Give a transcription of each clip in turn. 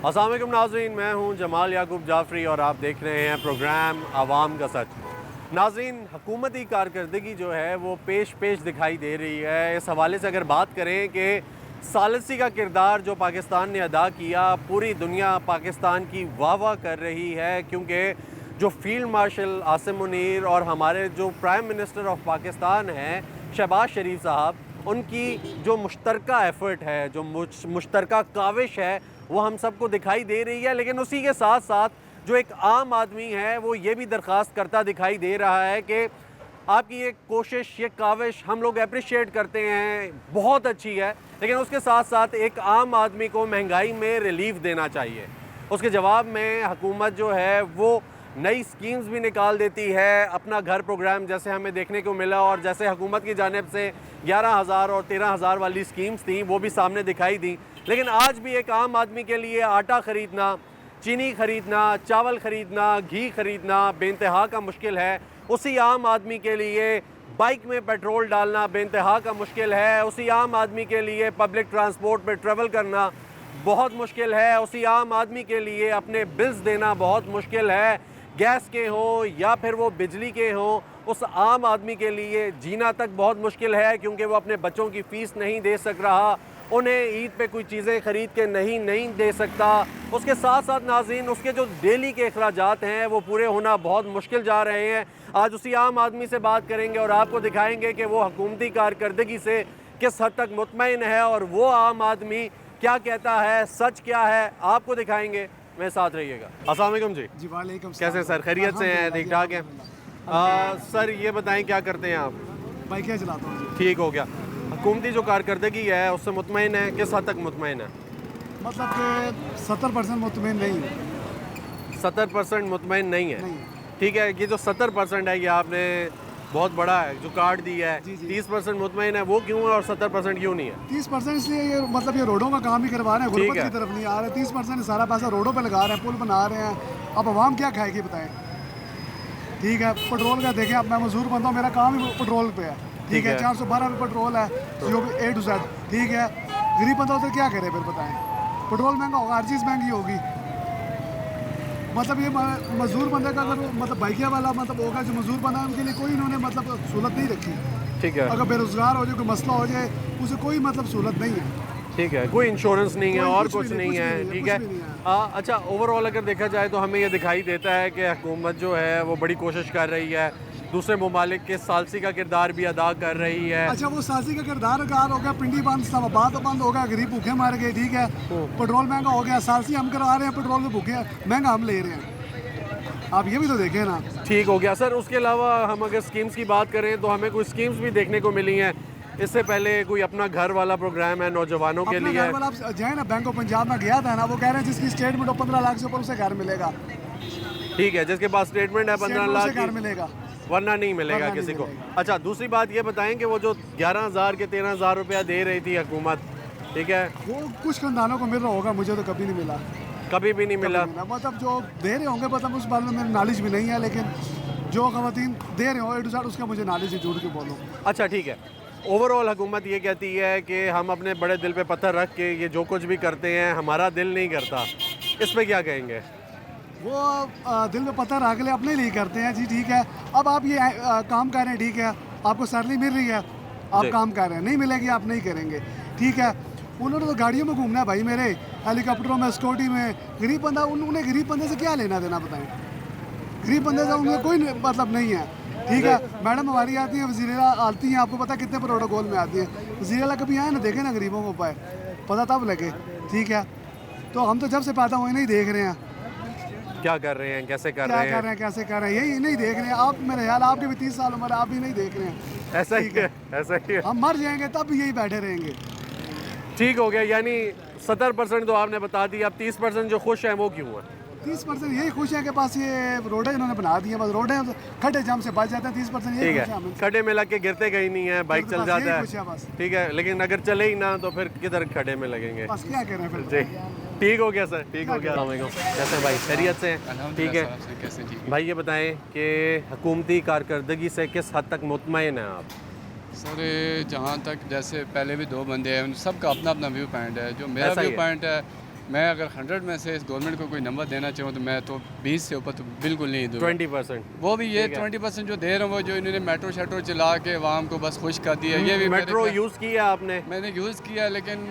अस्सलाम वालेकुम नाज़रीन, मैं हूं जमाल याकूब जाफरी और आप देख रहे हैं प्रोग्राम आवाम का सच। नाज़रीन, हुकूमती कारकर्दगी जो है वो पेश दिखाई दे रही है। इस हवाले से अगर बात करें कि सालसी का किरदार जो पाकिस्तान ने अदा किया, पूरी दुनिया पाकिस्तान की वाह कर रही है, क्योंकि जो फील्ड मार्शल आसिम मुनीर और हमारे जो प्राइम मिनिस्टर ऑफ पाकिस्तान हैं शहबाज शरीफ साहब, उनकी जो मुश्तरका एफ़र्ट है, जो मुश्तरका काविश है, वो हम सबको दिखाई दे रही है। लेकिन उसी के साथ साथ जो एक आम आदमी है वो ये भी दरख्वास्त करता दिखाई दे रहा है कि आपकी ये कोशिश, ये काविश हम लोग अप्रिशिएट करते हैं, बहुत अच्छी है, लेकिन उसके साथ साथ एक आम आदमी को महंगाई में रिलीफ देना चाहिए। उसके जवाब में हुकूमत जो है वो नई स्कीम्स भी निकाल देती है। अपना घर प्रोग्राम जैसे हमें देखने को मिला और जैसे हुकूमत की जानिब से 11,000 और 13,000 वाली स्कीम्स थी वो भी सामने दिखाई दी। लेकिन आज भी एक आम आदमी के लिए आटा ख़रीदना, चीनी ख़रीदना, चावल ख़रीदना, घी ख़रीदना बेइंतहा का मुश्किल है। उसी आम आदमी के लिए बाइक में पेट्रोल डालना बेइंतहा का मुश्किल है। उसी आम आदमी के लिए पब्लिक ट्रांसपोर्ट में ट्रैवल करना बहुत मुश्किल है। उसी आम आदमी के लिए अपने बिल्स देना बहुत मुश्किल है, गैस के हों या फिर वो बिजली के हों। उस आम आदमी के लिए जीना तक बहुत मुश्किल है, क्योंकि वो अपने बच्चों की फ़ीस नहीं दे सक रहा, उन्हें ईद पे कोई चीज़ें ख़रीद के नहीं दे सकता। उसके साथ साथ नाज़रीन, उसके जो डेली के अखराजात हैं वो पूरे होना बहुत मुश्किल जा रहे हैं। आज उसी आम आदमी से बात करेंगे और आपको दिखाएंगे कि वो हुकूमती कारकर्दगी से किस हद तक मुतमईन है और वो आम आदमी क्या कहता है, सच क्या है, आपको दिखाएंगे। मेरे साथ रहिएगा। अस्सलाम वालेकुम जी। वालेकुम कैसे सर, खैरियत से हैं? ठीक ठाक हैं? सर ये बताएं क्या करते हैं आप? बाइक चलाता हूँ जी। ठीक हो गया। हुकूमती जो कारकर्दगी है उससे मुतमईन है, किस हद तक मुतमईन है? मतलब कि 70% मुतमिन नहीं है। 70% मुतमईन नहीं है। नहीं। ठीक है, ये जो 70% है ये आपने बहुत बड़ा है जो कार्ड दिया है। जी, जी। 30% मुतमईन है, वो क्यों है और 70% क्यों नहीं है? 30% इसलिए ये मतलब ये रोडों का काम ही करवा रहे हैं, ठीक गुरबत है। की तरफ नहीं आ रहे। 30% सारा पैसा रोडों पे लगा रहे हैं, पुल बना रहे हैं। अब आवाम क्या खाएगी बताएं? ठीक है, पेट्रोल का देखें, अब मैं मजदूर बंदा हूँ, मेरा काम ही पेट्रोल पे है। ठीक है, 412 रुपये पेट्रोल है जो भी A to Z। ठीक है, गरीब बंदा उधर क्या करे फिर बताएं? पेट्रोल महंगा होगा, हर चीज़ महंगी होगी। मतलब ये मजदूर बंदे का अगर मतलब बाइकिया वाला मतलब होगा, जो मजदूर बंदा है उनके लिए कोई इन्होंने मतलब सहूलत नहीं रखी। ठीक है। अगर बेरोजगार हो जाए, कोई मसला हो जाए, उसे कोई मतलब सहूलत नहीं है। ठीक है, कोई इंश्योरेंस नहीं है कोई और कुछ कुछ भी नहीं, नहीं कुछ है। भी नहीं है, ठीक कुछ है। भी नहीं है। अच्छा, ओवरऑल अगर देखा जाए तो हमें ये दिखाई देता है कि हुकूमत जो है वो बड़ी कोशिश कर रही है, दूसरे ममालिक के सालसी का किरदार भी अदा कर रही है। अच्छा, वो सासी का किरदार अगार हो गया, पिंडी बंद, सब बात बंद हो गया, गरीब भूखे मार गए। ठीक है, पेट्रोल महंगा हो गया, सालसी हम करा रहे हैं, पेट्रोल में भूखे महंगा हम ले रहे हैं। आप ये भी तो देखें ना। ठीक हो गया सर। उसके अलावा हम अगर स्कीम्स की बात करें तो हमें कुछ स्कीम्स भी देखने को मिली हैं। इससे पहले कोई अपना घर वाला प्रोग्राम है नौजवानों के लिए। घर वाला आप जाए ना, बैंक ऑफ पंजाब में गया था ना, वो कह रहे हैं जिसकी स्टेटमेंट हो 15 लाख से ऊपर उसे घर मिलेगा। ठीक है, जिसके पास स्टेटमेंट है 15 लाख घर मिलेगा, वरना नहीं मिलेगा वरना किसी नहीं को। मिलेगा। अच्छा, दूसरी बात ये बताएं कि वो जो 11,000 के 13,000 रुपया दे रही थी हुकूमत, ठीक है, वो कुछ खानदानों को मिल रहा होगा, मुझे तो कभी नहीं मिला। कभी भी नहीं मिला। मतलब जो दे रहे होंगे, मतलब उस बारे में मेरी नॉलेज भी नहीं है, लेकिन जो खवातीन दे रहे हो A to Z उसका मुझे नॉलेज है, झूठ के बोलो। अच्छा ठीक है, ओवरऑल हुकूमत ये कहती है कि हम अपने बड़े दिल पे पत्थर रख के ये जो कुछ भी करते हैं हमारा दिल नहीं करता। इस पे क्या कहेंगे? वो दिल में पत्थर रख ले, अपने लिए करते हैं जी। ठीक है, अब आप ये काम कर रहे हैं, ठीक है, आपको सैलरी मिल रही है, आप काम कर रहे हैं, नहीं मिलेगी आप नहीं करेंगे। ठीक है, उन्होंने तो गाड़ियों में घूमना है भाई, मेरे हेलीकॉप्टरों में, सिक्योरिटी में। गरीब बंदा, उन्हें गरीब बंदे से क्या लेना देना बताएं? गरीब बंदे से उन्हें कोई मतलब नहीं है। ठीक है, मैडम हमारी आती हैं, वज़ीर-ए-आला आती हैं, आपको पता है कितने प्रोटोकॉल में आती हैं। वज़ीर-ए-आला कभी आए ना, देखे ना गरीबों को पाए, पता तब लगे। ठीक है, तो हम तो जब से पैदा हुए नहीं देख रहे हैं क्या कर रहे हैं, कैसे कर क्या रहे हैं, कर रहे हैं, कैसे कर रहे हैं, यही नहीं देख रहे हैं। आप मेरे ख्याल आपकी भी 30 साल उम्र है, आप भी नहीं देख रहे हैं। ऐसा ही है, ऐसा ही है। हम मर जाएंगे तब भी यही बैठे रहेंगे। ठीक हो गया, यानी 70% तो आपने बता दी, अब 30% जो खुश हैं वो क्यों है? 30% यही खुश है कि पास ये रोडें इन्होंने बना दी हैं, बस रोडें खड्डे जाम से बच जाते हैं। 30% यही ठीक खुश है है, हमें। खड्डे में लग के गिरते कहीं नहीं है, बाइक चल जाता यही है। खुश है बस। ठीक है, लेकिन अगर चले ही ना तो फिर किधर खड्डे में लगेंगे? बस क्या करें फिर। जी, ठीक हो गया सर, ठीक हो गया। अस्सलाम वालेकुम, कैसे हैं भाई, खैरियत से हैं? ठीक है कैसे जी? भाई, ये बताएं कि हुकूमती कारकर्दगी से किस हद तक मुतमईन हैं आप? सर जहाँ तक जैसे पहले भी दो बंदे हैं, उन सबका अपना अपना व्यू पॉइंट है। जो मेरा ऐसा ही व्यू है। पॉइंट है मैं अगर 100 में से इस गवर्नमेंट को कोई नंबर देना चाहूँ तो मैं तो 20 से ऊपर तो बिल्कुल नहीं दूँगा। 20%। वो भी ये 20% जो दे रहे हैं वो जो इन्होंने मेट्रो शेट्रो चला के आवाम को बस खुश कर दिया। ये भी मेट्रो यूज़ किया आपने? मैंने यूज़ किया, लेकिन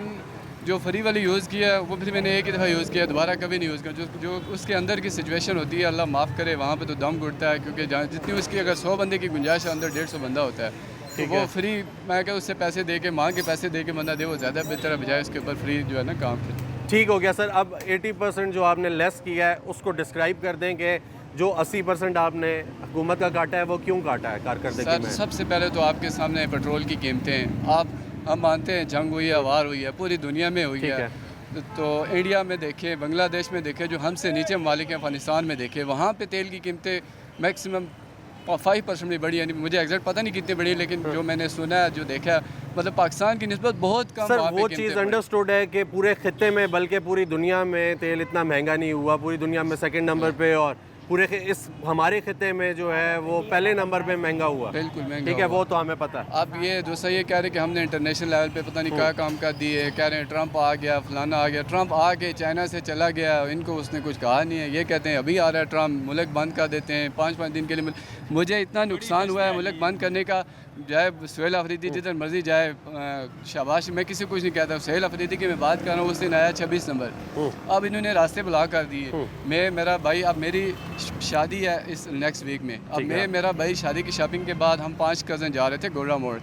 जो फ्री वाली यूज़ किया वो भी मैंने एक ही दफ़ा यूज़ किया, दोबारा कभी नहीं यूज़ किया। जो उसके अंदर की सिचुएशन होती है, अल्लाह माफ़ करे, वहाँ पे तो दम घुटता है, क्योंकि जहाँ जितनी उसकी अगर 100 बंदे की गुंजाइश है, अंदर 150 बंदा होता है, तो वो फ्री मैं क्या उससे पैसे दे के मांग के पैसे दे के बंदा दे, वो ज़्यादा बेहतर है बजाय उसके ऊपर फ्री जो है ना काम के। ठीक हो गया सर। अब 80% जो आपने लेस किया है उसको डिस्क्राइब कर दें कि जो 80% आपने हुकूमत का काटा है वो क्यों काटा है कारकर्दगी सर में? सबसे पहले तो आपके सामने पेट्रोल की कीमतें, हम मानते हैं जंग हुई है, वार हुई है, पूरी दुनिया में हुई है। तो इंडिया में देखें, बांग्लादेश में देखें, जो हमसे नीचे ममालिक हैं, अफगानिस्तान में देखें, वहाँ पे तेल की कीमतें मैक्सिमम 5% में बढ़ी, यानी मुझे एग्जैक्ट पता नहीं कितनी बढ़ी, लेकिन जो मैंने सुना है, जो देखा है, मतलब पाकिस्तान की निस्बत बहुत कम। सर वो चीज़ अंडरस्टूड है कि पूरे खित्ते में बल्कि पूरी दुनिया में तेल इतना महंगा नहीं हुआ, पूरी दुनिया में सेकंड नंबर पे, और पूरे इस हमारे खित्ते में जो है वो पहले नंबर पे महंगा हुआ। बिल्कुल महंगा, ठीक है, वो तो हमें पता है। अब ये दूसरा ये कह रहे कि हमने इंटरनेशनल लेवल पे पता नहीं क्या काम कर दिए, कह रहे हैं ट्रंप आ गया, फलाना आ गया। ट्रंप आ के चाइना से चला गया, इनको उसने कुछ कहा नहीं है। ये कहते हैं अभी आ रहा है ट्रंप, मुल्क बंद कर देते हैं 5-5 दिन के लिए। मुझे इतना नुकसान हुआ है मुल्क बंद करने का, जाए सुहेल अफरीदी जिधर मर्जी जाए, शाबाश, मैं किसी कुछ नहीं कहता। सुहेल अफरीदी की मैं बात कर रहा हूँ, उस दिन आया 26 नंबर, अब इन्होंने रास्ते ब्लॉक कर दिए। मैं मेरा भाई, अब मेरी शादी है इस नेक्स्ट वीक में, अब मेरा भाई शादी की शॉपिंग के बाद हम 5 कज़न जा रहे थे गोला मोड़।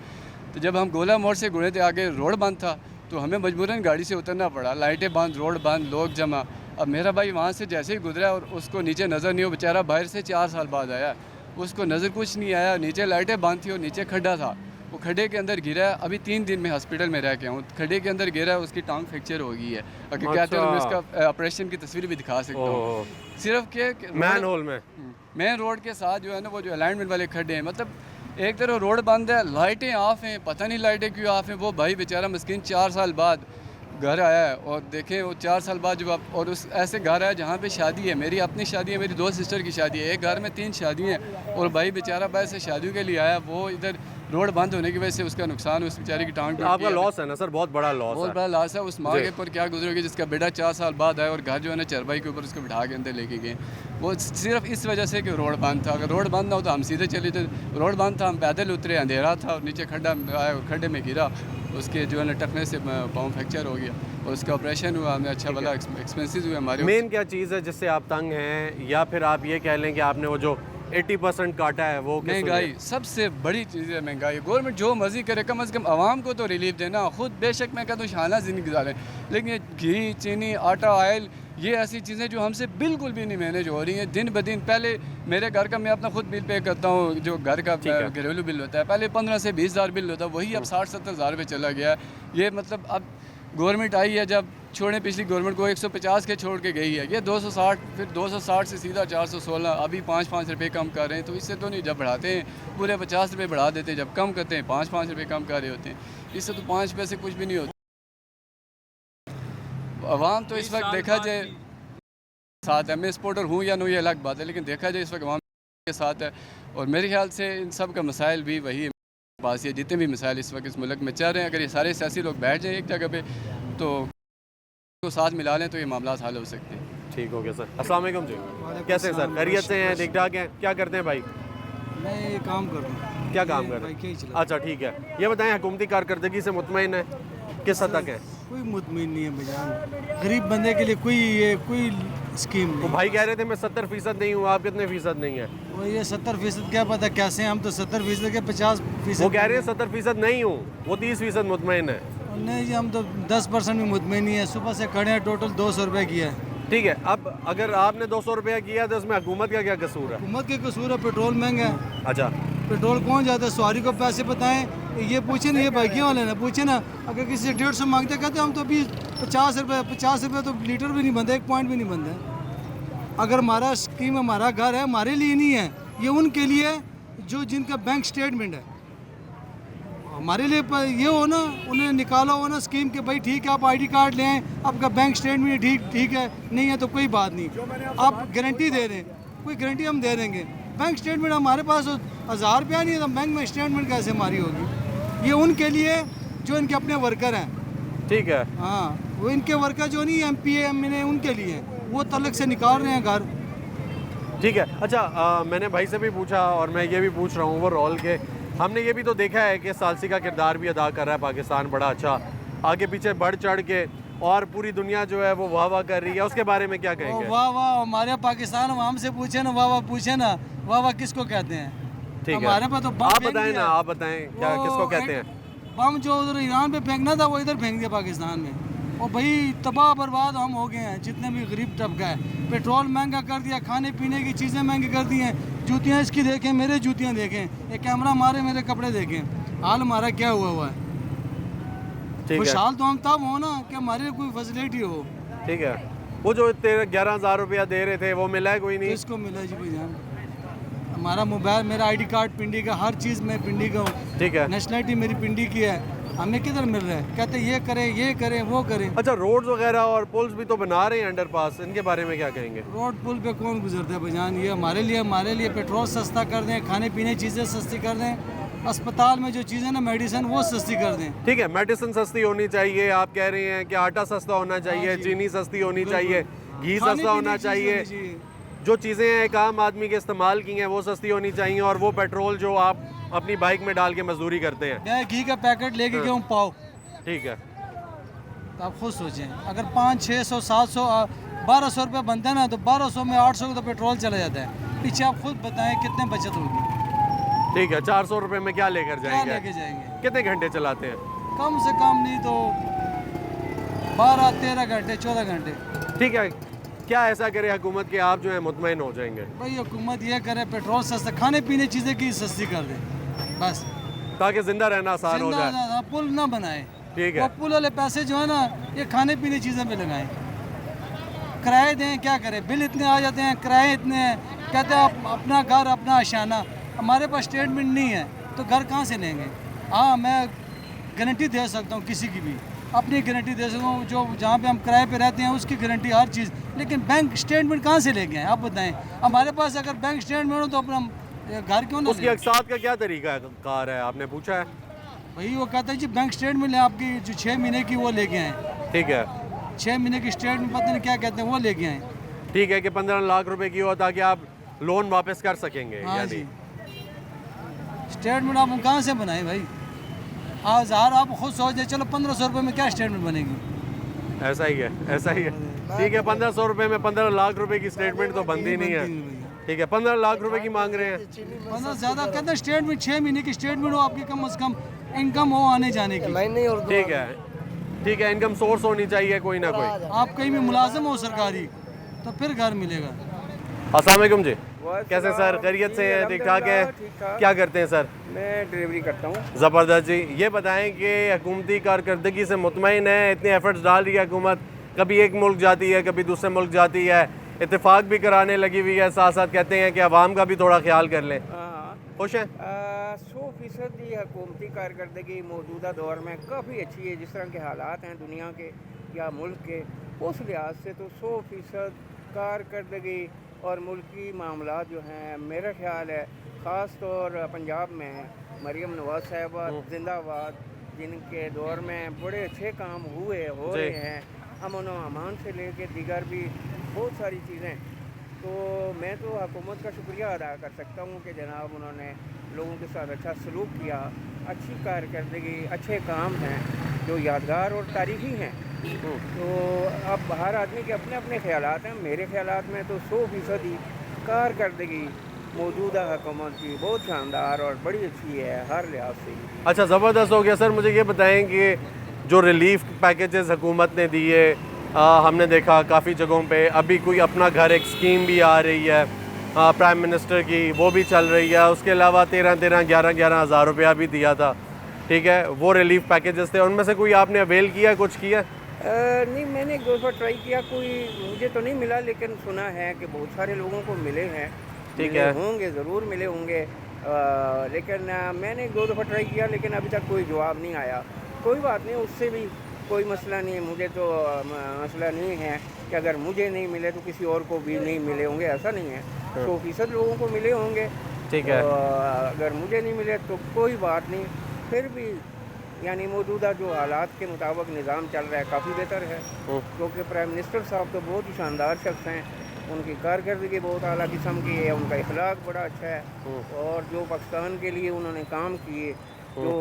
तो जब हम गोला मोड़ से गुड़े थे, आगे रोड बंद था, तो हमें मजबूरन गाड़ी से उतरना पड़ा, लाइटें बंद, रोड बंद, लोग जमा। अब मेरा भाई वहाँ से जैसे ही गुजरा और उसको नीचे नज़र नहीं हो, बेचारा बाहर से 4 साल बाद आया, उसको नज़र कुछ नहीं आया, नीचे लाइटें बंद थी और नीचे खड्डा था, वो खड्डे के अंदर गिरा है। अभी 3 दिन में हॉस्पिटल में रह के हूँ, खड्डे के अंदर गिरा है, उसकी टांग फ्रैक्चर हो गई है। अगर कहते हैं मैं उसका ऑपरेशन की तस्वीर भी दिखा सकता हूँ। सिर्फ के मैन होल में, मेन रोड के साथ जो है ना वो जो अलाइनमेंट वाले खड्डे हैं, मतलब एक तरफ रोड बंद है, लाइटें ऑफ हैं, पता नहीं लाइटें क्यों ऑफ हैं। वो भाई बेचारा मस्किन 4 साल बाद घर आया है, और देखें वो 4 साल बाद जब आप, और उस ऐसे घर आया जहाँ पे शादी है, मेरी अपनी शादी है, मेरी 2 सिस्टर की शादी है, एक घर में 3 शादियाँ हैं, और भाई बेचारा बाहर से शादियों के लिए आया, वो इधर रोड बंद होने की वजह से उसका नुकसान, उस बेचारे की टांग आपका लॉस है ना सर, बहुत बड़ा लॉस है। बहुत बड़ा लॉस है। उस माँ के ऊपर क्या गुजरेगी जिसका बेटा 4 साल बाद आया और घर जो है ना चरपाई के ऊपर उसको बिठा के अंदर लेके गए, वो सिर्फ इस वजह से कि रोड बंद था। अगर रोड बंद ना हो तो हम सीधे चले थे, रोड बंद था, हम पैदल उतरे, अंधेरा था, और नीचे खड्डा आया, खड्डे में गिरा, उसके जो है ना टकने से पाँव फ्रैक्चर हो गया, और उसका ऑपरेशन हुआ, हमें अच्छा वाला एक्सपेंसिव हुआ हमारे। मेन क्या चीज़ है जिससे आप तंग हैं, या फिर आप ये कह लें कि आपने वो जो 80% काटा है वो? महंगाई सबसे बड़ी चीज़ है, महंगाई। गवर्नमेंट जो मर्जी करे, कम से कम आवाम को तो रिलीफ देना। खुद बेशक मैं कहता हूँ शाना ज़िंदगी गुजारें, लेकिन ये घी, चीनी, आटा, ऑयल, ये ऐसी चीज़ें जो हमसे बिल्कुल भी नहीं मैनेज हो रही हैं दिन ब दिन। पहले मेरे घर का मैं अपना खुद बिल पे करता हूँ, जो घर का घरेलू बिल होता है, पहले 15 से 20 हज़ार बिल होता है, वही अब 60-70 हज़ार पे चला गया। ये मतलब अब गवर्नमेंट आई है, जब छोड़े पिछली गवर्नमेंट को 150 के छोड़ के गई है, ये 260, फिर 260 से सीधा 416, अभी 5-5 रुपये कम कर रहे हैं। तो इससे तो नहीं, जब बढ़ाते हैं पूरे 50 रुपये बढ़ा देते हैं, जब कम करते हैं 5-5 रुपये कम कर रहे होते हैं, इससे तो 5 पैसे कुछ भी नहीं होते। अवाम तो इस वक्त देखा जाए साथ है, मैं सपोर्टर हूँ या नहीं ये अलग बात है, लेकिन देखा जाए इस वक्त अवाम के साथ है, और मेरे ख्याल से इन सब का मसाइल भी वही है पास। ये जितने भी मसाइल इस वक्त इस मुल्क में चल रहे हैं, अगर ये सारे सियासी लोग बैठ जाएँ एक जगह पे तो साथ मिला लें तो ये मामला हल हो सकते हैं। ठीक हो गया सर। अस्सलाम वालेकुम जी, कैसे सर, खैरियत से हैं, ठीक ठाक हैं? क्या करते हैं भाई? मैं काम कर रहा हूँ। क्या काम कर रहे हैं? अच्छा ठीक है, ये बताएं हुकूमती कारकर्दगी से मुतमईन है, किस हद तक है? कोई मुतमिन नहीं है बजान, गरीब बंदे के लिए कोई स्कीम नहीं। भाई कह रहे थे मैं 70% नहीं हूँ, आप कितने फीसद नहीं है? वो ये 70% क्या पता कैसे, हम तो 70% के 50%। वो कह रहे हैं 70% नहीं हूँ, वो 30% मुतमईन है। नहीं जी, हम तो 10% भी मुतमिन नहीं है। सुबह से खड़े हैं, टोटल 200 रुपये किया है। ठीक है, अब अगर आपने 200 रुपया किया तो उसमें हुकूमत का क्या कसूर है? हुकूमत के कसूर है, पेट्रोल महंगा है। अच्छा, पेट्रोल कौन जाता है? सवारी को पैसे बताएं, ये पूछे ना, ये बाइकियों वाले ना पूछे ना। अगर किसी से 150 मांगते, कहते हम तो अभी 50 रुपये तो लीटर भी नहीं बनता, 1 पॉइंट भी नहीं बनता। अगर हमारा स्कीम, हमारा घर है, हमारे लिए नहीं है, ये उनके लिए जो जिनका बैंक स्टेटमेंट है। हमारे लिए ये हो ना, उन्हें निकाला हो ना स्कीम के, भाई ठीक है आप ID कार्ड ले आएँ, आपका बैंक स्टेटमेंट ठीक है, नहीं है तो कोई बात नहीं, आप गारंटी दे दें, कोई गारंटी हम दे देंगे। बैंक स्टेटमेंट हमारे पास 1000 रुपया नहीं है तो बैंक में स्टेटमेंट कैसे हमारी होगी? ये उनके लिए जो इनके अपने वर्कर हैं। ठीक है। हाँ, वो इनके वर्कर जो नहीं MP MNA उनके लिए हैं, वो तलक से निकाल रहे हैं घर। ठीक है। अच्छा मैंने भाई से भी पूछा और मैं ये भी पूछ रहा हूँ ओवरऑल के हमने ये भी तो देखा है कि सालसी का किरदार भी अदा कर रहा है पाकिस्तान बड़ा अच्छा, आगे पीछे बढ़ चढ़ के, और पूरी दुनिया जो है वो वाह वाह कर रही है, उसके बारे में क्या कहेंगे? वाह वाह हमारे पाकिस्तान में हमसे पूछे ना, वाह वाह पूछे ना, वाह वाह किसको कहते हैं? ठीक है, हमारे पास तो बम आप फेंक बताएं दिया। ना, आप बताएं क्या वो किसको कहते एक हैं? बम जो उधर ईरान पे फेंकना था वो इधर फेंक दिया पाकिस्तान में। और भाई तबाह बर्बाद हम हो गए हैं, जितने भी गरीब तबका है। पेट्रोल महंगा कर दिया, खाने पीने की चीज़ें महंगी कर दी हैं, जूतियाँ इसकी देखें, मेरे जूतियाँ देखें, एक कैमरा मारे मेरे कपड़े देखें, हाल हमारा क्या हुआ है। ठीक है, खुशहाल तो हम तब हो ना कि हमारे लिए कोई फैसिलिटी हो। ठीक है। वो जो 11,000 रुपया दे रहे थे वो मिला है कोई नहीं? किसको मिला जी भाईजान? हमारा मोबाइल, मेरा ID कार्ड पिंडी का, हर चीज़ मैं पिंडी का हूँ, ठीक है। नेशनलिटी मेरी पिंडी की है, हमें किधर मिल रहा है? कहते ये करें वो करें। अच्छा रोड्स वगैरह और पुल्स भी तो बना रहे हैं अंडरपास, इनके बारे में क्या कहेंगे? रोड पुल पे कौन गुजरता है भाईजान? ये हमारे लिए पेट्रोल सस्ता कर दें, खाने पीने चीज़ें सस्ती कर दें, अस्पताल में जो चीज़ें ना मेडिसिन वो सस्ती कर दें। ठीक है, मेडिसिन सस्ती होनी चाहिए, आप कह रहे हैं कि आटा सस्ता होना चाहिए, चीनी सस्ती होनी चाहिए, घी खाने सस्ता होना पीने की चीज़ें चाहिए, होनी चाहिए। जो चीज़ें एक आम आदमी के इस्तेमाल की हैं वो सस्ती होनी चाहिए, और वो पेट्रोल जो आप अपनी बाइक में डाल के मजदूरी करते हैं। मैं घी का पैकेट लेके गया हूँ पाव, ठीक है, तो आप खुद सोचें, अगर 500, 600, 700, 1200 रुपये बनता है ना, तो 1200 में 800 का तो पेट्रोल चला जाता है। पीछे आप खुद बताएं कितने बचत होगी? ठीक है। 400 रुपये में क्या लेकर क्या जाएंगे? लेके जाएंगे? कितने घंटे चलाते हैं? कम से कम नहीं तो 12-13 घंटे, 14 घंटे। ठीक है, क्या ऐसा करे हुकूमत कि आप जो है मुतमईन हो जाएंगे? भाई हुकूमत ये करे पेट्रोल सस्ता, खाने पीने चीज़ें की सस्ती कर दे बस, ताकि जिंदा रहना आसान हो जाए। जिंदा पुल ना बनाए। ठीक वो है, पुल वाले पैसे जो है ना ये खाने पीने चीज़ें में लगाएं, किराए दें, क्या करें? बिल इतने आ जाते हैं, किराए इतने हैं, कहते हैं आप अपना घर अपना आशाना। हमारे पास स्टेटमेंट नहीं है तो घर कहाँ से लेंगे? हाँ मैं गारंटी दे सकता हूँ, किसी की भी अपनी गारंटी दे सकता हूँ, जो जहाँ पे हम किराए पे रहते हैं उसकी गारंटी हर चीज़, लेकिन बैंक स्टेटमेंट कहाँ से लेके आए आप बताएं? हमारे पास अगर बैंक स्टेटमेंट हो तो अपना घर क्यों ना उसकी लें? अकसात का क्या तरीका है कार है, आपने पूछा है? वही वो कहते हैं जी बैंक स्टेटमेंट लें, आपकी जो 6 महीने की वो लेके आए, ठीक है, 6 महीने की स्टेटमेंट पता नहीं क्या कहते हैं वो लेके आए। ठीक है कि 15 लाख रुपए की हो ताकि आप लोन वापस कर सकेंगे। हाँ यानी जी, स्टेटमेंट आप कहाँ से बनाए भाई? हजार आप खुद सोच दे, चलो 1500 रुपये में क्या स्टेटमेंट बनेगी? ऐसा ही है, ऐसा ही है। ठीक है, 1500 रुपये में 15 लाख रुपए की स्टेटमेंट तो बनती नहीं है। ठीक है, 15 लाख रुपए की मांग रहे हैं। 15 ज़्यादा कहते हैं स्टेटमेंट, 6 महीने की स्टेटमेंट हो आपकी, कम से कम इनकम हो आने जाने की। ठीक है, ठीक है, इनकम सोर्स होनी चाहिए कोई ना कोई। आप कहीं भी मुलाजिम हो सरकारी तो फिर घर मिलेगा। अस्सलाम वालेकुम जी, कैसे सर? खैरियत से हैं? ठीक ठाक है? क्या करते हैं सर? मैं डिलीवरी करता हूँ। ज़बरदस्त जी। ये बताएं कि हुकूमती कारकर्दगी से मुतमईन है? इतने एफर्ट्स डाल रही है हुकूमत, कभी एक मुल्क जाती है कभी दूसरे मुल्क जाती है, इत्तेफाक भी कराने लगी हुई है, साथ साथ कहते हैं कि आवाम का भी थोड़ा ख्याल कर लें। हाँ, खुश हैं? 100% ये हुकूमती कारकर्दगी मौजूदा दौर में काफ़ी अच्छी है। जिस तरह के हालात हैं दुनिया के या मुल्क के, उस लिहाज से तो 100% कारकर्दगी और मुल्की मामलात जो हैं, मेरा ख्याल है ख़ास तौर पंजाब में मरीम नवाज़ साहिबा जिंदाबाद, जिनके दौर में बड़े अच्छे काम हो रहे हैं, अमन व अमान से लेके दीगर भी बहुत सारी चीज़ें। तो मैं तो हुकूमत का शुक्रिया अदा कर सकता हूँ कि जनाब उन्होंने लोगों के साथ अच्छा सलूक किया, अच्छी कारकर्दगी, अच्छे काम हैं जो यादगार और तारीख़ी हैं। तो अब हर आदमी के अपने अपने ख्यालात हैं। मेरे ख्यालात में तो 100% ही कारकर्दगी मौजूदा हुकूमत की बहुत शानदार और बड़ी अच्छी है हर लिहाज से। अच्छा, ज़बरदस्त हो गया सर। मुझे ये बताएं कि जो रिलीफ पैकेजेस हुकूमत ने दिए, हमने देखा काफ़ी जगहों पे अभी कोई अपना घर एक स्कीम भी आ रही है प्राइम मिनिस्टर की, वो भी चल रही है। उसके अलावा 11 हज़ार रुपया भी दिया था। ठीक है, वो रिलीफ पैकेजेस थे, उनमें से कोई आपने अवेल किया, कुछ किया? नहीं, मैंने एक दो बार ट्राई किया, कोई मुझे तो नहीं मिला, लेकिन सुना है कि बहुत सारे लोगों को मिले हैं। ठीक मिले है, होंगे, ज़रूर मिले होंगे, लेकिन मैंने एक दो दफ़ा ट्राई किया लेकिन अभी तक कोई जवाब नहीं आया। कोई बात नहीं, उससे भी कोई मसला नहीं है। मुझे तो मसला नहीं है कि अगर मुझे नहीं मिले तो किसी और को भी नहीं मिले होंगे, ऐसा नहीं है। 100% लोगों को मिले होंगे। ठीक है, अगर मुझे नहीं मिले तो कोई बात नहीं, फिर भी यानी मौजूदा जो हालात के मुताबिक निज़ाम चल रहा है काफ़ी बेहतर है, क्योंकि प्राइम मिनिस्टर साहब तो बहुत ही शानदार शख्स हैं, उनकी कारकर्दगी बहुत आला किस्म की है, उनका इखलाक बड़ा अच्छा है, और जो पाकिस्तान के लिए उन्होंने काम किए जो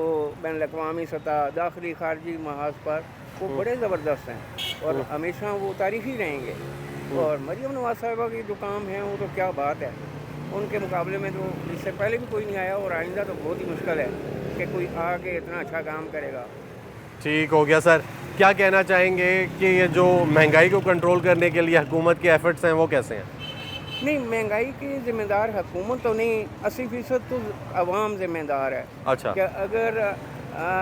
बैन अवी सतह दाखिली खारजी महाज पर वो बड़े ज़बरदस्त हैं और हमेशा वो तारीखी रहेंगे। और मरीम नवाज साहिबा की जो काम है वो तो क्या बात है, उनके मुकाबले में तो इससे पहले भी कोई नहीं आया और आइंदा तो बहुत ही मुश्किल है कि कोई आके इतना अच्छा काम करेगा। ठीक हो गया सर। क्या कहना चाहेंगे कि ये जो महंगाई को कंट्रोल करने के लिए हुकूमत के एफर्ट्स हैं वो कैसे हैं? नहीं, महंगाई की ज़िम्मेदार हुकूमत तो नहीं, 80% तो अवाम ज़िम्मेदार है। अच्छा। कि अगर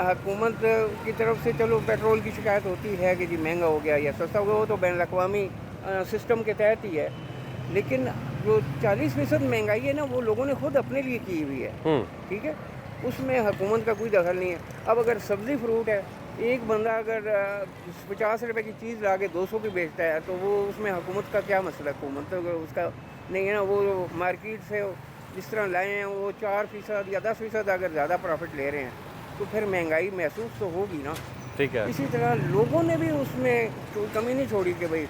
हुकूमत की तरफ से चलो पेट्रोल की शिकायत होती है कि जी महंगा हो गया या सस्ता हो गया, वो तो बैन अवी सिस्टम के तहत ही है, लेकिन जो 40% महंगाई है ना वो लोगों ने खुद अपने लिए की हुई है, ठीक है, उसमें हुकूमत का कोई दखल नहीं है। अब अगर सब्ज़ी फ्रूट है, एक बंदा अगर 50 रुपए की चीज़ ला के 200 की बेचता है तो वो उसमें हुकूमत का क्या मसला है? हुकूमत तो उसका नहीं है ना, वो मार्केट से जिस तरह लाए हैं वो 4% या 10% अगर ज़्यादा प्रॉफिट ले रहे हैं तो फिर महंगाई महसूस तो होगी ना। ठीक है। इसी तरह लोगों ने भी उसमें कोई कमी नहीं छोड़ी कि भाई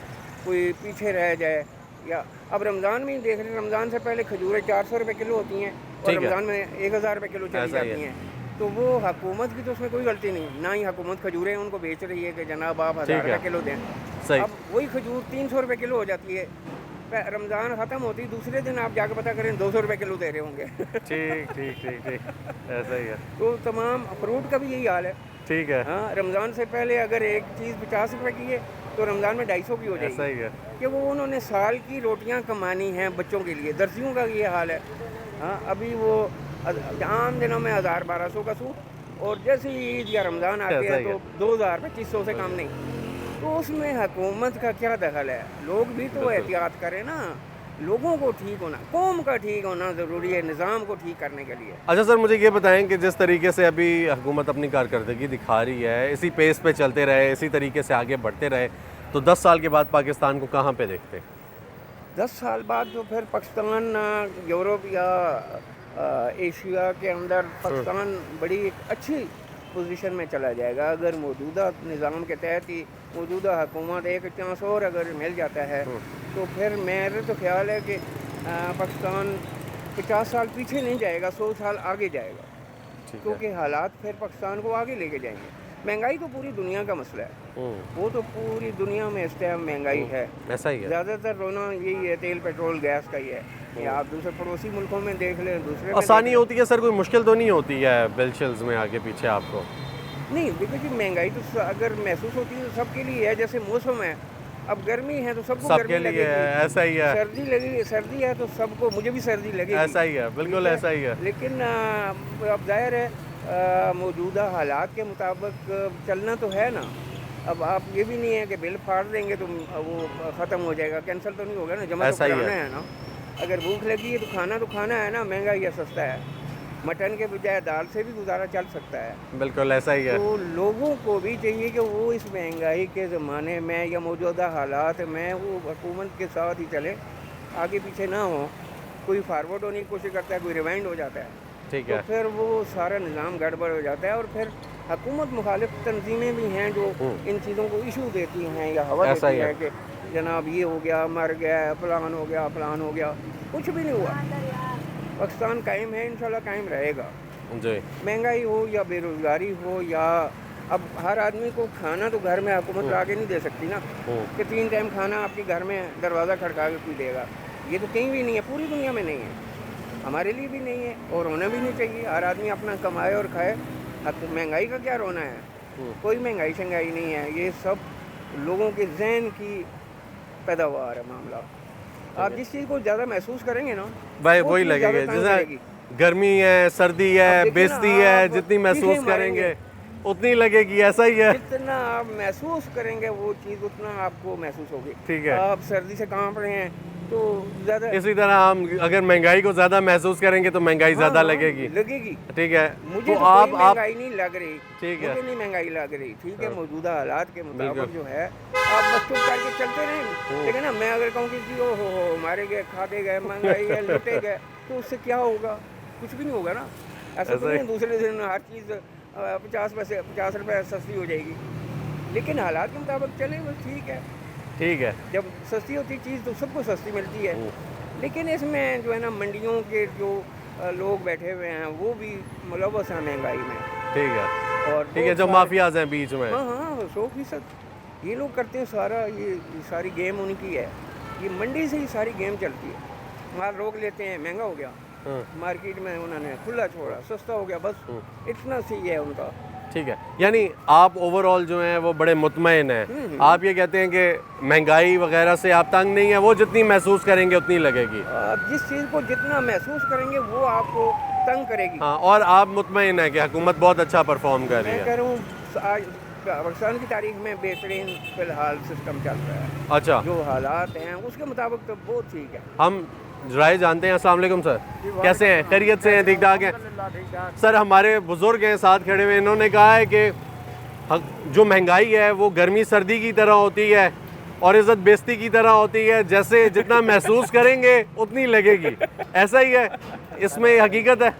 कोई पीछे रह जाए। या अब रमज़ान में ही देख रहे हैं, रमज़ान से पहले खजूरें 400 रुपए किलो होती हैं और रमज़ान में 1000 रुपए किलो चली जाती हैं, तो वो हुकूमत की तो उसमें कोई गलती नहीं, ना ही हुकूमत खजूरें उनको बेच रही है कि जनाब आप 1000 रुपये किलो दें। अब वही खजूर 300 रुपये किलो हो जाती है, रमज़ान ख़त्म होती है दूसरे दिन आप जाकर पता करें 200 रुपये किलो दे रहे होंगे। ठीक ठीक ठीक ठीक, ऐसा ही है। तो तमाम फ्रूट का भी यही हाल है। ठीक है। हाँ, रमज़ान से पहले अगर एक चीज़ 50 रुपये की है तो रमज़ान में 250 की हो जाएगी। ऐसा ही है कि वो उन्होंने साल की रोटियां कमानी हैं बच्चों के लिए, दर्जियों का ये हाल है। हाँ, अभी वो आम दिनों में 1000-1200 का सूट और जैसे ही ईद या रमज़ान आते हैं तो 2000-2500 से कम नहीं। तो उसमें हुकूमत का क्या दखल है? लोग भी तो एहतियात करें ना, लोगों को ठीक होना, कौम का ठीक होना ज़रूरी है निज़ाम को ठीक करने के लिए। अच्छा सर, मुझे ये बताएं कि जिस तरीके से अभी हुकूमत अपनी कारकर्दगी दिखा रही है, इसी पेस पे चलते रहे, इसी तरीके से आगे बढ़ते रहे, तो 10 साल के बाद पाकिस्तान को कहाँ पे देखते? 10 साल बाद तो फिर पाकिस्तान यूरोप या एशिया के अंदर पाकिस्तान बड़ी एक अच्छी पोजीशन में चला जाएगा अगर मौजूदा निज़ाम के तहत ही मौजूदा हुकूमत एक चांस और अगर मिल जाता है तो फिर मेरा तो ख्याल है कि पाकिस्तान 50 साल पीछे नहीं जाएगा, 100 साल आगे जाएगा, क्योंकि हालात फिर पाकिस्तान को आगे लेके जाएंगे। महंगाई तो पूरी दुनिया का मसला है, वो तो पूरी दुनिया में इस टाइम महंगाई है, ऐसा ही है। ज़्यादातर रोना यही है, तेल पेट्रोल गैस का ही है। या आप दूसरे पड़ोसी मुल्कों में देख लें, दूसरे आसानी होती है सर, कोई मुश्किल तो नहीं होती है बिल्शल्स में आगे पीछे आपको? नहीं, देखिए जी महंगाई तो अगर महसूस होती है तो सबके लिए है, जैसे मौसम है, अब गर्मी है तो सबको गर्मी लगेगी, ऐसा ही है। सर्दी लगेगी, सर्दी है तो सबको, मुझे भी सर्दी लगेगी, ऐसा ही है, बिल्कुल ऐसा ही है। लेकिन अब जाहिर है मौजूदा हालात के मुताबिक चलना तो है ना। अब आप ये भी नहीं है कि बिल फाड़ देंगे तो वो ख़त्म हो जाएगा, कैंसिल तो नहीं होगा ना, जमा तो कराना है ना। अगर भूख लगी है तो खाना है ना, महंगा या सस्ता है, मटन के बजाय दाल से भी गुजारा चल सकता है। बिल्कुल ऐसा ही है। तो लोगों को भी चाहिए कि वो इस महंगाई के ज़माने में या मौजूदा हालात में वो हुकूमत के साथ ही चले, आगे पीछे ना हो। कोई फारवर्ड होने की कोशिश करता है, कोई रिवाइंड हो जाता है, ठीक तो है, फिर वो सारा निज़ाम गड़बड़ हो जाता है। और फिर हुकूमत मुखालिफ तंजीमें भी हैं जो इन चीज़ों को इशू देती हैं या हवा देती हैं कि जनाब ये हो गया, मर गया, फलान हो गया, फलान हो गया। कुछ भी नहीं हुआ, पाकिस्तान कायम है, इंशाल्लाह कायम रहेगा। जी। महंगाई हो या बेरोज़गारी हो या अब हर आदमी को खाना तो घर में हुकूमत ला के नहीं दे सकती ना कि 3 टाइम खाना आपके घर में दरवाज़ा खड़का के कोई देगा। ये तो कहीं भी नहीं है, पूरी दुनिया में नहीं है, हमारे लिए भी नहीं है और होना भी नहीं चाहिए। हर आदमी अपना कमाए और खाए। महंगाई का क्या रोना है? कोई महंगाई शंगाई नहीं है, ये सब लोगों के जहन की पैदावार है मामला। आप जिस चीज़ को ज़्यादा महसूस करेंगे ना भाई वही लगेगा, जैसे गर्मी है, सर्दी है, बेइज्जती है, जितनी महसूस करेंगे उतनी लगेगी, ऐसा ही है। जितना आप महसूस करेंगे वो चीज़ उतना आपको महसूस होगी। ठीक है। आप सर्दी से कांप रहे हैं तो ज़्यादा, इसी तरह हम अगर महंगाई को ज़्यादा महसूस करेंगे तो महंगाई ज़्यादा लगेगी। ठीक है, मुझे तो तो आप महंगाई नहीं लग रही, ठीक है, मुझे नहीं महंगाई लग रही, ठीक है, मौजूदा हालात के मुताबिक जो है आप बस चुप करके चलते रहें। लेकिन ना मैं अगर कहूँ कि जी हो मारे गए, खाते गए, महंगाई है, लुटे गए, तो उससे क्या होगा? कुछ भी नहीं होगा ना। ऐसा तो नहीं दूसरे दिन हर चीज़ 50 रुपये सस्ती हो जाएगी, लेकिन हालात के मुताबिक चले बस ठीक है। ठीक है। जब सस्ती होती चीज़ तो सबको सस्ती मिलती है, लेकिन इसमें जो है ना मंडियों के जो लोग बैठे हुए हैं वो भी मुलव्वस हैं महंगाई में। ठीक है। और ठीक है, जो माफियाज हैं बीच में। हाँ हाँ 100% ये लोग करते हैं सारा, ये सारी गेम उनकी है, ये मंडी से ही सारी गेम चलती है। माल रोक लेते हैं, महंगा हो गया, मार्केट में उन्होंने खुला छोड़ा, सस्ता हो गया, बस इतना सी है उनका। ठीक है, यानी आप ओवरऑल जो हैं वो बड़े मुतमईन हैं। आप ये कहते हैं कि महंगाई वगैरह से आप तंग नहीं है, वो जितनी महसूस करेंगे उतनी लगेगी। आप जिस चीज़ को जितना महसूस करेंगे वो आपको तंग करेगी। हाँ, और आप मुतमईन हैं कि हुकूमत बहुत अच्छा परफॉर्म कर रही मैं है। कह रहा हूँ आज पाकिस्तान की तारीख में बेहतरीन फिलहाल सिस्टम चल रहा है। अच्छा, जो हालात हैं उसके मुताबिक तो बहुत ठीक है। हम राय जानते हैं। अस्सलाम वालेकुम सर, कैसे हैं? खैरियत से हैं? ठीक ठाक हैं सर? हमारे बुजुर्ग हैं साथ खड़े हुए, इन्होंने कहा है कि जो महंगाई है वो गर्मी सर्दी की तरह होती है और इज़्ज़त बेइज्जती की तरह होती है, जैसे जितना महसूस करेंगे उतनी लगेगी। ऐसा ही है, इसमें हकीकत है।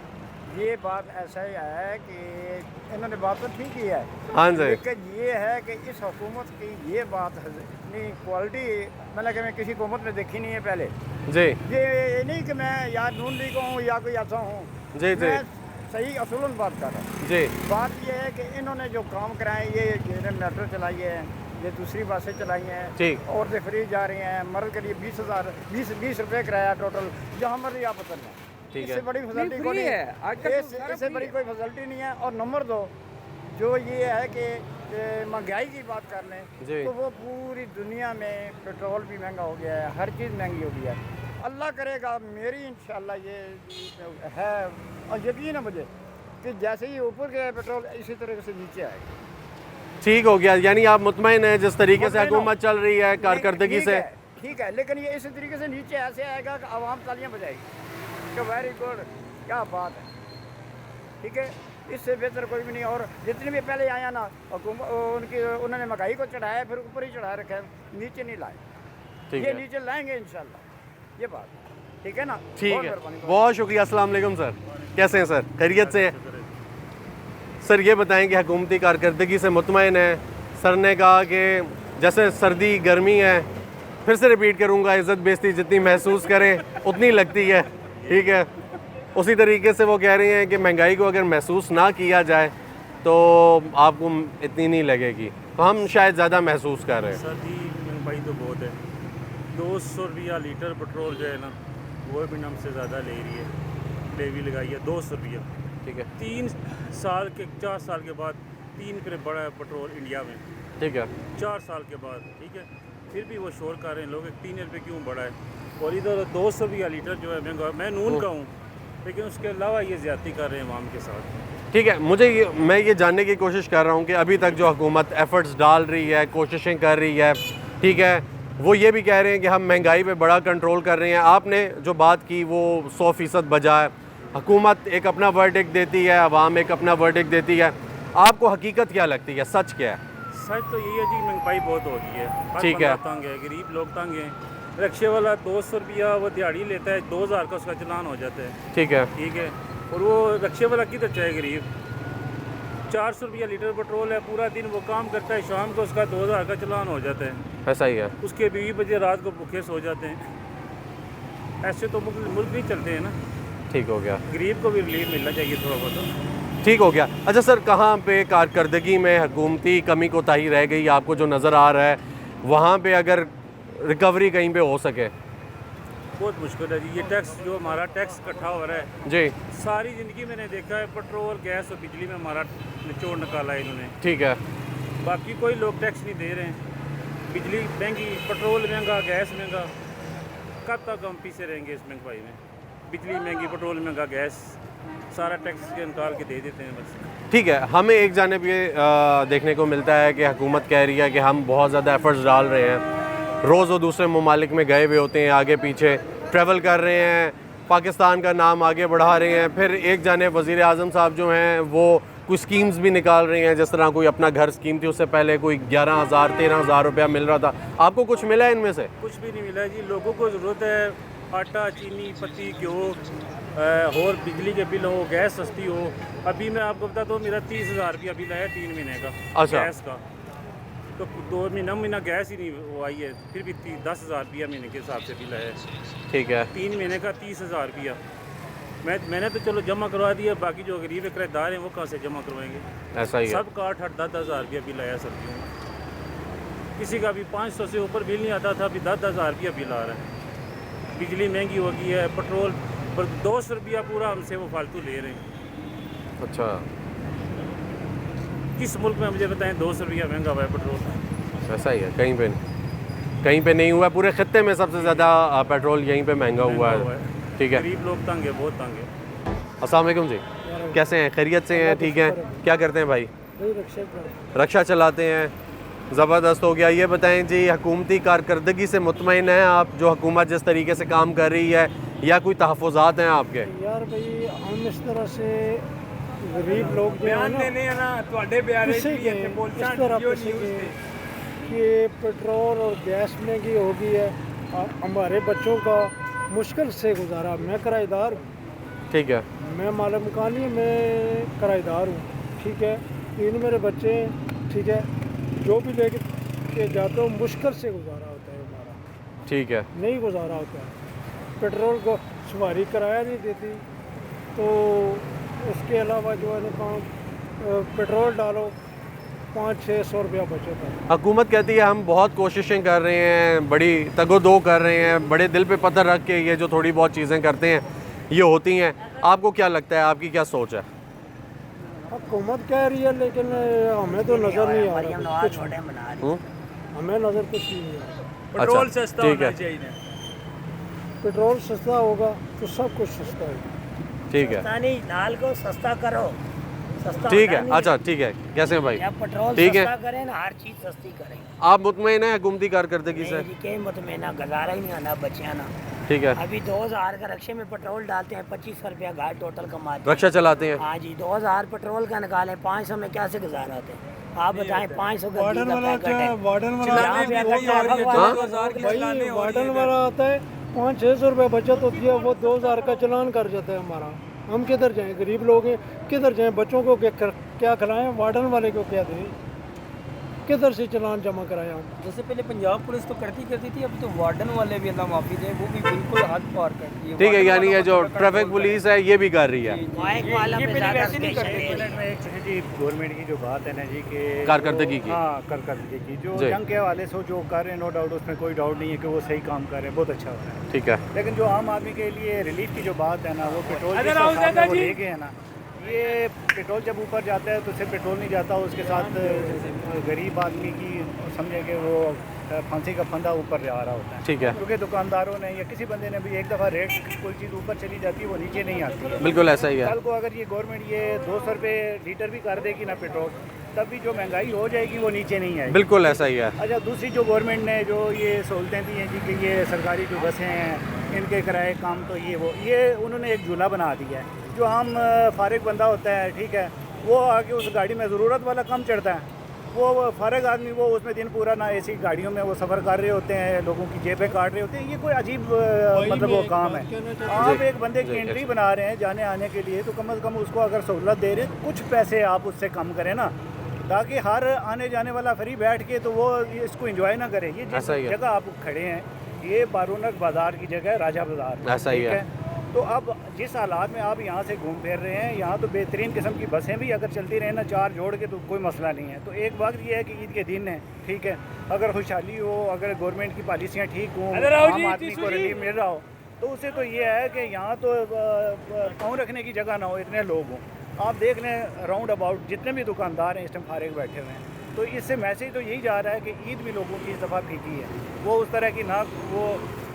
ये बात ऐसा ही है कि इन्होंने बात तो ठीक ही है, हाँ जी। लेकिन ये है कि इस हुकूमत की ये बात इतनी क्वालिटी मैंने कि मैं किसी हुकूमत में देखी नहीं है पहले। जी ये नहीं कि मैं या नून लीग हूँ या कोई ऐसा हूँ, जी जी मैं सही असूलन बात कर रहा हूँ। जी। बात ये है कि इन्होंने जो काम कराए, ये मेट्रो चलाई है, ये दूसरी बसें चलाई हैं, ठीक। औरतें फ्री जा रही हैं, मर्द के लिए 20 रुपये किराया टोटल, जहाँ मर्जी आप उतर जाएं। ठीक है। इससे बड़ी फैसिलिटी फ्री कोई है, आजकल तो सारा इससे फ्री बड़ी है। कोई फैसिलिटी नहीं है। और नंबर 2 जो ये है कि महंगाई की बात कर जी। लें तो वो पूरी दुनिया में पेट्रोल भी महंगा हो गया है, हर चीज़ महंगी हो गई है। अल्लाह करेगा, मेरी इंशाल्लाह ये है और यकीन है मुझे कि जैसे ही ऊपर गया पेट्रोल इसी तरह से नीचे आएगा। ठीक हो गया, यानी आप मुतमईन हैं जिस तरीके से मुतमईन हूँ। हुकूमत चल रही है कारकर्दगी से। ठीक है, लेकिन ये इसी तरीके से नीचे ऐसे आएगा कि आवाम तालियां बजाएगी कि वेरी गुड, क्या बात है। ठीक है, इससे बेहतर कोई भी नहीं। और जितने भी पहले आया ना उन्होंने महंगाई को चढ़ाया, फिर ऊपर ही चढ़ा रखा है, नीचे नहीं लाए। ठीक ये है। नीचे लाएंगे इंशाल्लाह, ये बात ठीक है ना। ठीक बहुत है, मेहरबानी। बहुत शुक्रिया। अस्सलाम वालेकुम सर, कैसे हैं सर? खैरियत से हैं सर? ये बताएं कि हुकूमती कारकर्दगी से मुतमईन हैं? सर ने कहा कि जैसे सर्दी गर्मी है, फिर से रिपीट करूंगा, इज़्ज़त बेइज्जती जितनी महसूस करें उतनी लगती है। ठीक है, उसी तरीके से वो कह रही हैं कि महंगाई को अगर महसूस ना किया जाए तो आपको इतनी नहीं लगेगी, तो हम शायद ज़्यादा महसूस कर रहे हैं। सर जी महंगाई तो बहुत है, 200 रुपया लीटर पेट्रोल जो है ना वो भी हमसे ज़्यादा ले रही है, लेवी लगाई है 200 रुपया। ठीक है। 4 साल के बाद 3 रुपये बढ़ा है पेट्रोल इंडिया में। ठीक है। 4 साल के बाद, ठीक है, फिर भी वो शोर कर रहे हैं लोग 3 रुपये क्यों बढ़ा है। और इधर 200 रुपया लीटर जो है महंगा, मैं नून का हूँ, लेकिन उसके अलावा ये ज़्यादती कर रहे हैं आवाम के साथ। ठीक है, मैं ये जानने की कोशिश कर रहा हूँ कि अभी तक जो हुकूमत एफ़र्ट्स डाल रही है, कोशिशें कर रही है, ठीक है, वो ये भी कह रहे हैं कि हम महंगाई पे बड़ा कंट्रोल कर रहे हैं। आपने जो बात की वो 100% बजा है। हुकूमत एक अपना वर्डिक्ट देती है, अवाम एक अपना वर्डिक्ट देती है। आपको हकीकत क्या लगती है, सच क्या है? सच तो ये है जी, महंगाई बहुत हो गई है, हर ठीक है। बंदा तंग है, गरीब लोग तंग हैं। रिक्शे वाला 200 रुपया वो दिहाड़ी लेता है, 2000 का उसका चलान हो जाता है। ठीक है। ठीक है, और वो रिक्शे वाला किधर चाहे गरीब। 400 रुपया लीटर पेट्रोल है, पूरा दिन वो काम करता है, शाम को उसका 2000 का चलान हो जाता है। ऐसा ही है। उसके 20 बजे रात को भूखे सो जाते हैं। ऐसे तो मुल्क नहीं चलते हैं ना। ठीक हो गया, गरीब को भी रिलीफ मिलना चाहिए थोड़ा बहुत। ठीक हो गया। अच्छा सर, कहाँ पे कारकर्दगी में हुकूमती कमी कोताही रह गई आपको जो नज़र आ रहा है, वहाँ पे अगर रिकवरी कहीं पे हो सके? बहुत मुश्किल है जी, ये टैक्स जो हमारा टैक्स इकट्ठा हो रहा है, जी। सारी ज़िंदगी मैंने देखा है पेट्रोल गैस और बिजली में हमारा निचोड़ निकाला है इन्होंने। ठीक है। बाकी कोई लोग टैक्स नहीं दे रहे हैं। बिजली महंगी, पेट्रोल महंगा, गैस महंगा, कब तक हम पीछे रहेंगे इस महंगाई में? बिजली महंगी, पेट्रोल महंगा, गैस, सारा टैक्स के निकाल के दे देते हैं बस। ठीक है, हमें एक जानिब ये देखने को मिलता है कि हुकूमत कह रही है कि हम बहुत ज़्यादा एफ़र्ट्स डाल रहे हैं, रोज़ वो दूसरे ममालिक में गए हुए होते हैं, आगे पीछे ट्रैवल कर रहे हैं, पाकिस्तान का नाम आगे बढ़ा रहे हैं। फिर एक जानिब वज़ीर आज़म साहब जो हैं वो कुछ स्कीम्स भी निकाल रहे हैं, जिस तरह कोई अपना घर स्कीम थी, उससे पहले कोई 11,000 13,000 रुपया मिल रहा था। आपको कुछ मिला है इनमें से? कुछ भी नहीं मिला है जी। लोगों को ज़रूरत है आटा, चीनी, पत्ती, घ्यो और बिजली के बिल हो, गैस सस्ती हो। अभी मैं आपको बताता हूँ, मेरा 30,000 रुपया बिल आया 3 महीने का अच्छा। गैस का। तो 2 महीना गैस ही नहीं वो आई है, फिर भी 10,000 रुपया महीने के हिसाब से बिल आया है। ठीक है। 3 महीने का 30,000 रुपया। मैंने तो चलो जमा करवा दिया, बाकी जो गरीब किराएदार हैं वो कहाँ से जमा करवाएंगे। ऐसा ही है। सबका 8-10,000 रुपया बिल आया सब्जियों में। किसी का भी 500 से ऊपर बिल नहीं आता था, अभी 10,000 रुपया बिल आ रहा है। बिजली महंगी हो गई है, पेट्रोल पर 200 रुपया पूरा हमसे वो फालतू ले रहे हैं। अच्छा, किस मुल्क में मुझे बताएं 200 रुपया महंगा हुआ है पेट्रोल। ऐसा ही है। कहीं पे नहीं हुआ, पूरे खत्ते में सबसे ज़्यादा पेट्रोल यहीं पे महंगा हुआ है। ठीक है। गरीब लोग तंग है, बहुत तंग है। अस्सलाम वालेकुम जी, कैसे हैं? खैरियत से हैं? ठीक है। क्या करते हैं भाई? रक्षा चलाते हैं। ज़बरदस्त हो गया। ये बताएं जी, हुकूमती कारकर्दगी से मुतमईन हैं आप, जो हुकूमत जिस तरीके से काम कर रही है, या कोई तहफ़्फ़ुज़ात हैं आपके? यार भाई हम इस तरह से गरीब लोग जो है ना पिसे गए इस तरह पिसे गए कि पेट्रोल और गैस महंगी हो गई है। हमारे बच्चों का मुश्किल से गुजारा। मैं किराएदार हूँ, ठीक है। मैं मालिक मकान नहीं, मैं किराएदार हूँ, ठीक है। 3 मेरे बच्चे हैं, ठीक है। जो भी लेके के जाते हो मुश्किल से गुजारा होता है हमारा, ठीक है। नहीं गुजारा होता है। पेट्रोल को सवारी किराया नहीं देती, तो उसके अलावा जो है ना पेट्रोल डालो 500-600 रुपया बचत है। हुकूमत कहती है हम बहुत कोशिशें कर रहे हैं, बड़ी तगोदो कर रहे हैं, बड़े दिल पे पत्थर रख के ये जो थोड़ी बहुत चीज़ें करते हैं ये होती हैं। आपको क्या लगता है, आपकी क्या सोच है? हुकूमत कह रही है लेकिन हमें तो नज़र नहीं आ रहा कुछ। हमें नज़र कुछ नहीं आ रहा। पेट्रोल सस्ता होना चाहिए। पेट्रोल सस्ता होगा तो सब कुछ सस्ता है। ठीक है, नहीं, दाल को सस्ता करो, सस्ता ठीक होता है। नहीं। अच्छा, ठीक है। कैसे हैं भाई? जब पेट्रोल ठीक है। सस्ता करें ना, हर चीज़ सस्ती करें। आप मुतमईन हैं हुकूमती कारकर्दगी से? के मुतमैना गुजारा ही नहीं आना बच्चियाँ ना। ठीक है। अभी 2,000 का रक्शे में पेट्रोल डालते हैं, 2500 रुपया गाड़ टोटल कमाते हैं। रक्षा चलाते हैं? हाँ जी, 2,000 पेट्रोल का निकालें, 500 में कैसे गुजारा होते हैं आप बताएं? 500 का वार्डन वाला आता है, वार्डन वाला आता है 500-600 रुपये बचत होती है, वो 2,000 का चलान कर जाता है हमारा। हम किधर जाएं? गरीब लोग हैं, किधर जाएं? बच्चों को क्या खिलाएं? वार्डन वाले को क्या दें? किधर से चलान जमा कराया हम? जैसे पहले पंजाब पुलिस तो करती थी, अब तो वार्डन वाले भी अल्लाह माफी दे, वो भी बिल्कुल हद पार करती है। ठीक है, यानी ये जो ट्रैफिक पुलिस है ये भी कर रही है। जी गवर्नमेंट की जो बात है ना जी कि कारकर्दगी की। हाँ, कारकर्दगी की जो जंग के हवाले से जो कर रहे हैं, नो डाउट उसमें कोई डाउट नहीं है कि वो सही काम कर रहे हैं, बहुत अच्छा हो रहा है। ठीक है। लेकिन जो आम आदमी के लिए रिलीफ की जो बात है ना, वो पेट्रोल वो ले गए हैं ना, ये पेट्रोल जब ऊपर जाता है तो सिर्फ पेट्रोल नहीं जाता, उसके साथ गरीब आदमी की समझे कि वो फांसी का फंदा ऊपर जा रहा होता है। ठीक है। क्योंकि दुकानदारों ने या किसी बंदे ने भी एक दफ़ा रेट कोई चीज़ ऊपर चली जाती है वो नीचे नहीं आती है। बिल्कुल ऐसा ही है। कल को अगर ये गवर्नमेंट ये 200 रुपये लीटर भी कर देगी ना पेट्रोल, तब भी जो महंगाई हो जाएगी वो नीचे नहीं आएगी। बिल्कुल ऐसा ही है। अच्छा, दूसरी जो गवर्नमेंट ने जो ये सहूलतें दी हैं जी कि ये सरकारी जो बसें हैं इनके किराए काम, तो ये उन्होंने एक झूला बना दिया है। जो आम फारिग बंदा होता है, ठीक है, वो आके उस गाड़ी में ज़रूरत वाला कम चढ़ता है, वो फारिग आदमी वो उसमें दिन पूरा ना ऐसी गाड़ियों में वो सफ़र कर रहे होते हैं, लोगों की जेबें काट रहे होते हैं। ये कोई अजीब मतलब वो काम है। आप एक बंदे की एंट्री बना रहे हैं जाने आने के लिए, तो कम से कम उसको अगर सहूलत दे रहे हैं, कुछ पैसे आप उससे कम करें ना, ताकि हर आने जाने वाला फ्री बैठ के तो वो इसको एंजॉय ना करे। ये जिस जगह आप खड़े हैं, ये बारूनक बाज़ार की जगह है, राजा बाज़ार, ऐसा ही है। तो अब जिस हालात में आप यहाँ से घूम फिर रहे हैं, यहाँ तो बेहतरीन किस्म की बसें भी अगर चलती रहें ना, 4 जोड़ के, तो कोई मसला नहीं है। तो एक वक्त ये है कि ईद के दिन है, ठीक है, अगर खुशहाली हो, अगर गवर्नमेंट की पॉलिसियाँ ठीक हों, आम आदमी को रिलीफ मिल रहा हो, तो उससे तो ये है कि यहाँ तो पाँव रखने की जगह ना हो, इतने लोग हों। आप देख लें राउंड अबाउट जितने भी दुकानदार हैं इस टाइम फारिग बैठे हुए हैं, तो इससे मैसेज तो यही जा रहा है कि ईद भी लोगों की इस दफ़ा फीकी है। वो उस तरह की ना वो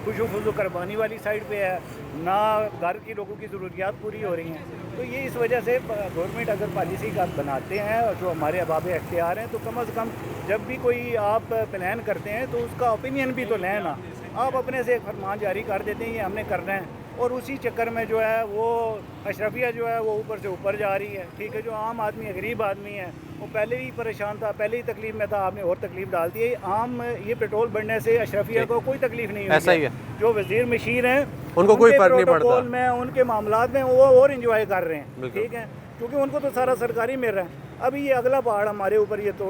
खुशू फुजू कुर्बानी वाली साइड पे है, ना घर की लोगों की ज़रूरियात पूरी हो रही हैं। तो ये इस वजह से गवर्नमेंट अगर पॉलिसी का बनाते हैं और जो हमारे अबाब अख्तियार हैं, तो कम से कम जब भी कोई आप प्लान करते हैं तो उसका ओपिनियन भी तो लें ना। आप अपने से एक फरमान जारी कर देते हैं ये हमने करना है, और उसी चक्कर में जो है वो अशरफिया जो है वो ऊपर से ऊपर जा रही है। ठीक है, जो आम आदमी गरीब आदमी है वो पहले ही परेशान था, पहले ही तकलीफ में था, आपने और तकलीफ डाल दी है। आम ये पेट्रोल बढ़ने से अशरफिया को कोई तकलीफ नहीं हुई। ऐसा ही है। जो वज़ीर मशीर हैं उनको कोई उनके फर्क नहीं पड़ता। प्रोटोकॉल में, उनके मामलात में वो और इंजॉय कर रहे हैं, बिल्कुल। ठीक है, क्योंकि उनको तो सारा सरकारी मिल रहा है। अभी ये अगला पहाड़ हमारे ऊपर ये तो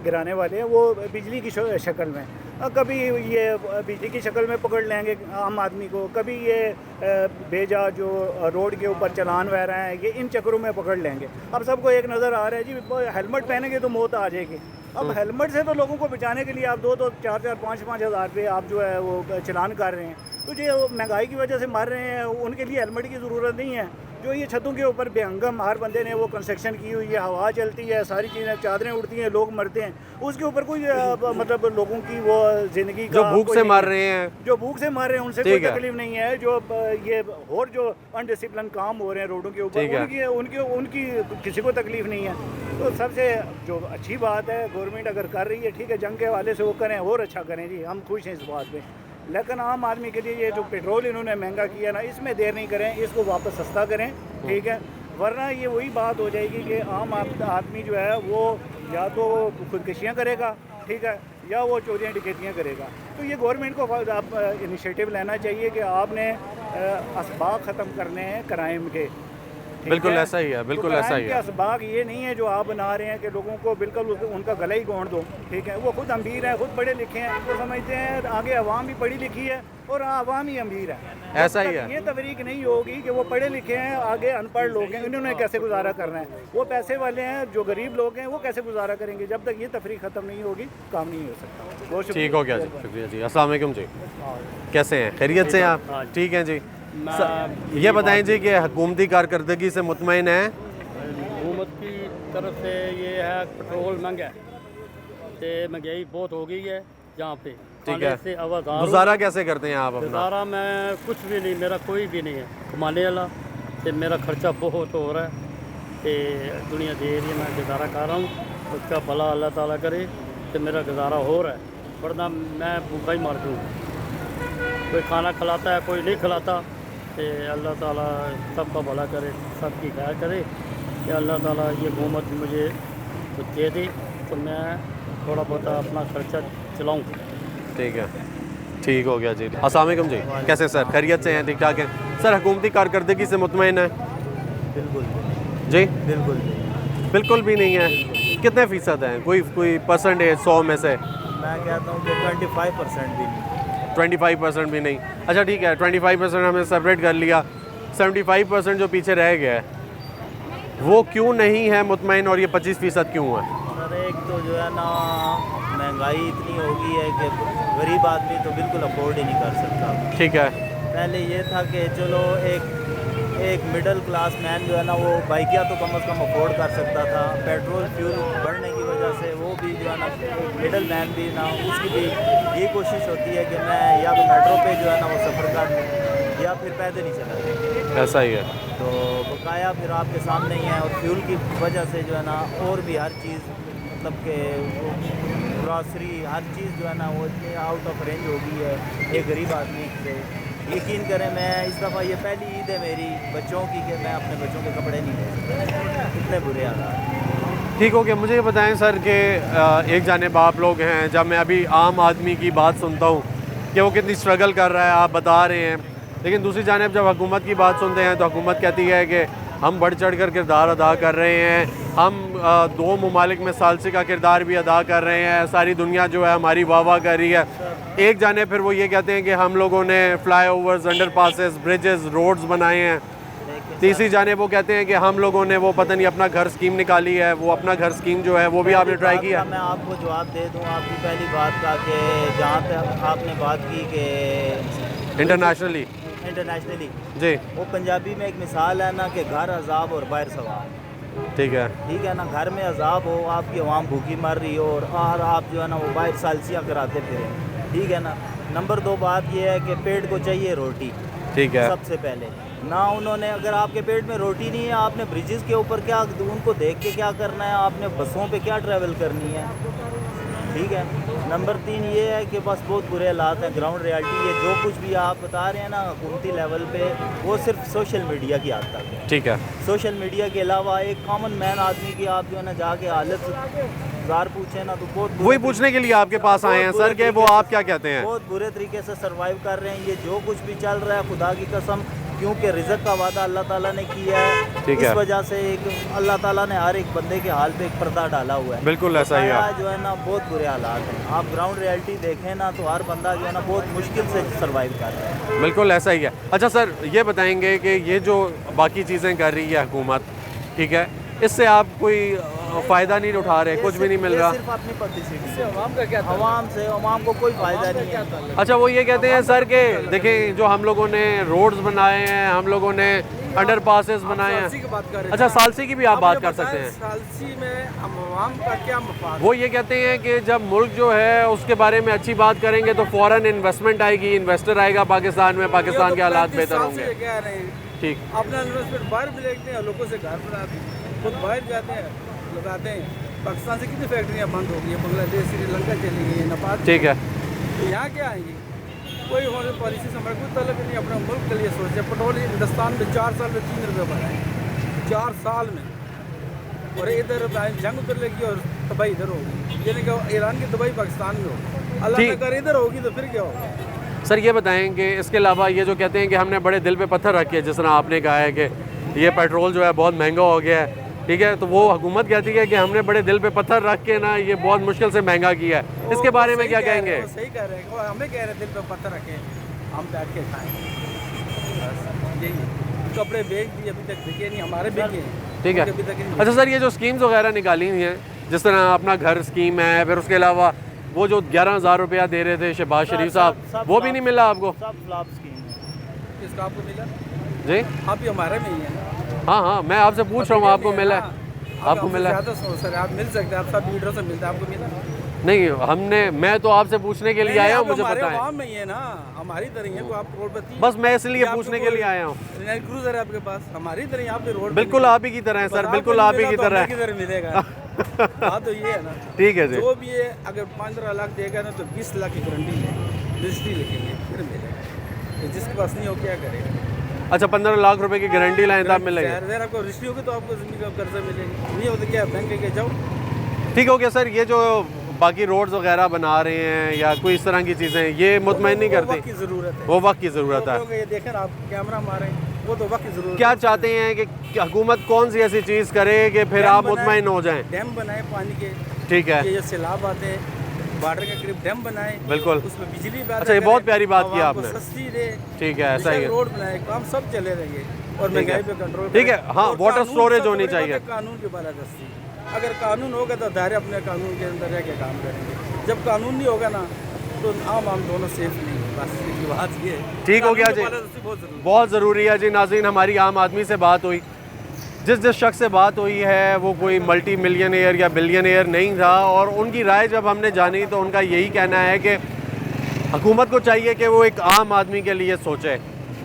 गिराने वाले हैं, वो बिजली की शक्ल में, कभी ये बिजली की शक्ल में पकड़ लेंगे आम आदमी को, कभी ये बेजा जो रोड के ऊपर चलान वह रहे हैं ये इन चक्करों में पकड़ लेंगे। अब सबको एक नज़र आ रहा है जी हेलमेट पहनेंगे तो मौत आ जाएगी। अब हेलमेट से तो लोगों को बचाने के लिए आप 2-2, 4-4, 5-5 हज़ार रुपये आप जो है वो चलान कर रहे हैं, तो जो महंगाई की वजह से मर रहे हैं उनके लिए हेलमेट की ज़रूरत नहीं है। जो ये छतों के ऊपर बेहंगम हर बंदे ने वो कंस्ट्रक्शन की हुई है, हवा चलती है, सारी चीज़ें, चादरें उड़ती हैं, लोग मरते हैं, उसके ऊपर कोई मतलब लोगों की वो ज़िंदगी का जो भूख से मर रहे हैं, जो भूख से मर रहे हैं उनसे कोई तकलीफ नहीं है। जो ये और जो अनडिसिप्लिन काम हो रहे हैं रोडों के ऊपर उनकी किसी को तकलीफ नहीं है। तो सबसे जो अच्छी बात है गवर्नमेंट अगर कर रही है, ठीक है, जंग के हवाले से वो करें और अच्छा करें जी, हम खुश हैं इस बात पे। लेकिन आम आदमी के लिए ये जो पेट्रोल इन्होंने महंगा किया ना, इसमें देर नहीं करें, इसको वापस सस्ता करें, ठीक है, वरना ये वही बात हो जाएगी कि आम आदमी जो है वो या तो खुदकशियाँ करेगा, ठीक है, या वो चोरियाँ डकैतियाँ करेगा। तो ये गवर्नमेंट को आप इनिशिएटिव लेना चाहिए कि आपने असबाब ख़त्म करने हैं क्राइम के। बिल्कुल ऐसा ही है, बिल्कुल ऐसा ही है। असबाग ये नहीं है जो आप बना रहे हैं कि लोगों को बिल्कुल उनका गला ही गोंद दो, ठीक है, वो खुद अमीर है, खुद पढ़े लिखे हैं, वो समझते हैं आगे अवाम भी पढ़ी लिखी है और अवाम ही अमीर है। ऐसा ही है। ये तफरीक नहीं होगी कि वो पढ़े लिखे हैं, आगे अनपढ़ लोग हैं, इन्होंने कैसे गुजारा करना है, वो पैसे वाले हैं, जो गरीब लोग हैं वो कैसे गुजारा करेंगे। जब तक ये तफरीक ख़त्म नहीं होगी काम नहीं हो सकता। बहुत ठीक हो गया जी, शुक्रिया जी। अस्सलाम वालेकुम जी, कैसे हैं, खैरियत से आप? ठीक हैं जी। ये बताएं जी कि हुकूमती कारकर्दगी से मुतमईन हैं? हुकूमत की तरफ से ये है पेट्रोल महंगा है, तो महंगाई बहुत हो गई है यहाँ पे, ठीक है, से गुजारा कैसे करते हैं आप अपना? गुजारा मैं कुछ भी नहीं, मेरा कोई भी नहीं है कमाने वाला, तो मेरा खर्चा बहुत हो रहा है, तो दुनिया दे रही है, मैं गुजारा कर रहा हूँ, उसका भला अल्लाह ताला करे तो मेरा गुजारा हो रहा है, वरना मैं भूखा ही मर दूँ। कोई खाना खिलाता है, कोई नहीं खिलाता, तो अल्लाह ताला सबका भला करे, सबकी खैर करे कि अल्लाह ताला ये हुकूमत मुझे कुछ दे दे तो मैं थोड़ा बहुत अपना खर्चा चलाऊँ। ठीक है, ठीक हो गया जी। अस्सलाम वालेकुम जी, कैसे सर, खैरियत से हैं, ठीक ठाक हैं सर? हुकूमती कारकर्दगी से मुतमईन है? बिल्कुल जी, बिल्कुल बिल्कुल भी नहीं है। कितने फ़ीसद हैं, कोई परसेंटेज 100 में से? मैं कहता हूँ कि 25% भी नहीं। 25% भी नहीं? अच्छा ठीक है, 25% हमने सेपरेट कर लिया, 75% जो पीछे रह गया है वो क्यों नहीं है मुतमईन, और ये 25% क्यों है? सर एक तो जो है ना महंगाई इतनी हो गई है कि गरीब आदमी तो बिल्कुल अफोर्ड ही नहीं कर सकता। ठीक है, पहले ये था कि चलो एक मिडिल क्लास मैन जो है ना वो बाइकिया तो कम से कम अफोर्ड कर सकता था। पेट्रोल फ्यूल बढ़ने की वजह से वो भी जो है ना मिडिल मैन भी ना, उसकी भी ये कोशिश होती है कि मैं या तो मेट्रो पे जो है ना वो सफ़र कर लूँ या फिर पैदल ही चला जाऊँ। ऐसा ही है। तो बकाया फिर आपके सामने ही है, और फ्यूल की वजह से जो है ना और भी हर चीज़ मतलब कि ग्रॉसरी हर चीज़ जो है ना वो इतनी आउट ऑफ रेंज हो गई है एक गरीब आदमी से। यकीन करें मैं इस दफ़ा ये पहली ईद है मेरी बच्चों की कि मैं अपने बच्चों के कपड़े नहीं ले सकता, इतने बुरे हालात। ठीक हो गया। मुझे ये बताएं सर कि एक जानिब आप लोग हैं, जब मैं अभी आम आदमी की बात सुनता हूँ कि वो कितनी स्ट्रगल कर रहा है, आप बता रहे हैं, लेकिन दूसरी जानिब जब हुकूमत की बात सुनते हैं तो हुकूमत कहती है कि हम बढ़ चढ़ कर किरदार अदा कर रहे हैं, हम 2 ममालिक में सालसी का किरदार भी अदा कर रहे हैं, सारी दुनिया जो है हमारी वाह वाह कर रही है। एक जाने फिर वो ये कहते हैं कि हम लोगों ने flyovers, underpasses, bridges, roads बनाए हैं। तीसरी जाने वो कहते हैं कि हम लोगों ने वो पता नहीं अपना घर स्कीम निकाली है, वो अपना घर स्कीम जो है वो भी आपने ट्राई किया? मैं आपको जवाब दे दूँ आपकी पहली बात का कि जहाँ तक आपने बात की कि इंटरनेशनली जी, वो पंजाबी में एक मिसाल है ना कि घर अजाब और बाहर सवाब। ठीक है ना, घर में अजाब हो, आपकी आवाम भूखी मर रही हो और आप जो है ना वो बाहर सालसियाँ कराते फिरें, ठीक है ना। नंबर 2 बात ये है कि पेट को चाहिए रोटी, ठीक है, सबसे पहले ना। उन्होंने अगर आपके पेट में रोटी नहीं है, आपने ब्रिजेस के ऊपर क्या उनको देख के क्या करना है, आपने बसों पे क्या ट्रैवल करनी है, ठीक है। नंबर 3 ये है कि बस बहुत बुरे हालात हैं, ग्राउंड रियलिटी ये जो कुछ भी आप बता रहे हैं ना हुकूमती लेवल पे, वो सिर्फ सोशल मीडिया की हद तक है। ठीक है। सोशल मीडिया के अलावा एक कॉमन मैन आदमी की आप जो है ना जाके हालत जार पूछे ना तो बहुत वही पूछने के लिए आपके पास आए हैं सर कि वो आप क्या कहते हैं। बहुत बुरे तरीके से सर्वाइव कर रहे हैं। ये जो कुछ भी चल रहा है खुदा की कसम, क्योंकि रिज़्क का वादा अल्लाह ताला ने किया है, ठीक इस है। वजह से एक अल्लाह ताला ने हर एक बंदे के हाल पे एक पर्दा डाला हुआ है। बिल्कुल ऐसा ही है। जो है ना बहुत बुरे हालात हैं। आप ग्राउंड रियलिटी देखें ना तो हर बंदा जो है ना बहुत मुश्किल से सर्वाइव कर रहा है। बिल्कुल ऐसा ही है। अच्छा सर, ये बताएंगे कि ये जो बाकी चीज़ें कर रही है हुकूमत, ठीक है, इससे आप कोई फ़ायदा नहीं उठा रहे, कुछ भी नहीं मिल रहा। सिर्फ अपनी पब्लिसिटी से अवाम का क्या, अवाम से अवाम को कोई फ़ायदा नहीं है। अच्छा, वो ये कहते हैं सर कि देखें जो हम लोगों ने रोड्स बनाए हैं, हम लोगों ने अंडर पासेस बनाए हैं। अच्छा, सालसी की भी आप बात कर सकते हैं। सालसी में अवाम का क्या मफाद? वो ये कहते हैं कि जब मुल्क जो है उसके बारे में अच्छी बात करेंगे तो फ़ौरन इन्वेस्टमेंट आएगी, इन्वेस्टर आएगा पाकिस्तान में, पाकिस्तान के हालात बेहतर होंगे। ठीक, अपना इन्वेस्टमेंट बाहर भी लेते हैं, लोगों से घर बनाते हैं, खुद बाहर जाते हैं, लगाते हैं। पाकिस्तान से कितनी फैक्ट्रियाँ बंद हो गई है, बांग्लादेश, श्रीलंका चली गई है, नेपाल। ठीक है। तो यहाँ क्या आएंगी? कोई होने पॉलिसी से हमारे कोई तलब नहीं, अपने मुल्क के लिए सोचे। पेट्रोल हिंदुस्तान में 4 साल में 3 रुपये बढ़ाए, 4 साल में। और इधर जंग उधर लगी और तबाही इधर होगी, यानी कि ईरान की तबाही पाकिस्तान में होगी। अल्लाह ने अगर इधर होगी तो फिर क्या होगा? सर ये बताएं कि इसके अलावा ये जो कहते हैं कि हमने बड़े दिल पे पत्थर रखे हैं, जिस तरह आपने कहा है कि ये पेट्रोल जो है बहुत महंगा हो गया है, ठीक है, तो वो हुकूमत कहती है कि हमने बड़े दिल पे पत्थर रख के ना ये बहुत मुश्किल से महंगा किया है। इसके बारे में क्या कहेंगे? सही कह रहे हैं, वो हमें कह रहे हैं दिल पे पत्थर रखें, हम बैठ के खाएं। यही कपड़े बेच दिए, अभी तक बिके नहीं, हमारे बिके हैं। ठीक है। अच्छा सर, ये जो स्कीम्स वगैरह निकाली हुई हैं, जिस तरह अपना घर स्कीम है, फिर उसके अलावा वो जो 11,000 रुपया दे रहे थे शहबाज शरीफ साहब, वो भी नहीं मिला आपको? सब फ्लॉप स्कीम है। इसका आपको मिला जी? आप भी हमारे में ही है। हाँ हाँ, मैं आपसे पूछ रहा हूँ, आपको मिला? आपको मिला? सर आप मिल सकते हैं, आप सब लीडरों से मिलते हैं, आपको मिला? नहीं, मैं तो आपसे पूछने के लिए आया हूँ, मुझे पता है। आवाम में ही है ना, हमारी तरह ही है, आप करोड़पति। बस मैं इसलिए पूछने के लिए आया हूँ। लैंड क्रूजर है आपके पास, हमारी तरह आप भी रोड बिल्कुल आप ही की तरह है सर, बिल्कुल आप ही की तरह है। मिलेगा। बात तो ये है ना। ठीक है जी। जो भी है, अगर 15 लाख देगा ना तो 20 लाख की गारंटी है, रजिस्ट्री लिखेंगे फिर मिलेगा। जिसके पास नहीं हो क्या करेगा? अच्छा, 15 लाख रुपए की गारंटी लाएं तब मिलेगा? आपको रजिस्ट्री होगी तो आपको ज़मीन का कर्जा मिलेगा, नहीं हो तो क्या बैंक के जाओ। ठीक हो गया सर। ये जो बाकी रोड्स वगैरह बना रहे हैं या कोई इस तरह की चीज़ें, ये मुतमईन नहीं करती? वक्त की ज़रूरत है, वो वक्त की ज़रूरत है। ये देखें आप कैमरा मारें, वो तो वक्त की ज़रूरत। क्या चाहते हैं कि हुकूमत कौन सी ऐसी चीज़ करे कि फिर आप मुतमईन हो जाएं? डैम बनाए पानी के, ठीक है। ये जो सैलाब आते हैं बॉर्डर के करीब डैम बनाए, बिल्कुल, उसमें बिजली। अच्छा, ये बहुत प्यारी बात की आपने। सस्ती दे, ठीक है, ऐसा ही है। रोड बनाए, काम सब चले रहेंगे और महंगाई पे कंट्रोल। ठीक है, हाँ, वाटर स्टोरेज होनी चाहिए। कानून की बालादस्ती, अगर कानून होगा तो दायरे अपने कानून के अंदर रह के काम करेंगे। जब कानून नहीं होगा ना तो आम दोनों सेफ नहीं है। बस बात ये है। ठीक हो गया जी, बहुत ज़रूरी है जी। नाज़रीन, हमारी आम आदमी से बात हुई, जिस शख्स से बात हुई है वो कोई मल्टी मिलियनेयर या बिलियनेयर नहीं था, और उनकी राय जब हमने जानी तो उनका यही कहना है कि हुकूमत को चाहिए कि वो एक आम आदमी के लिए सोचे।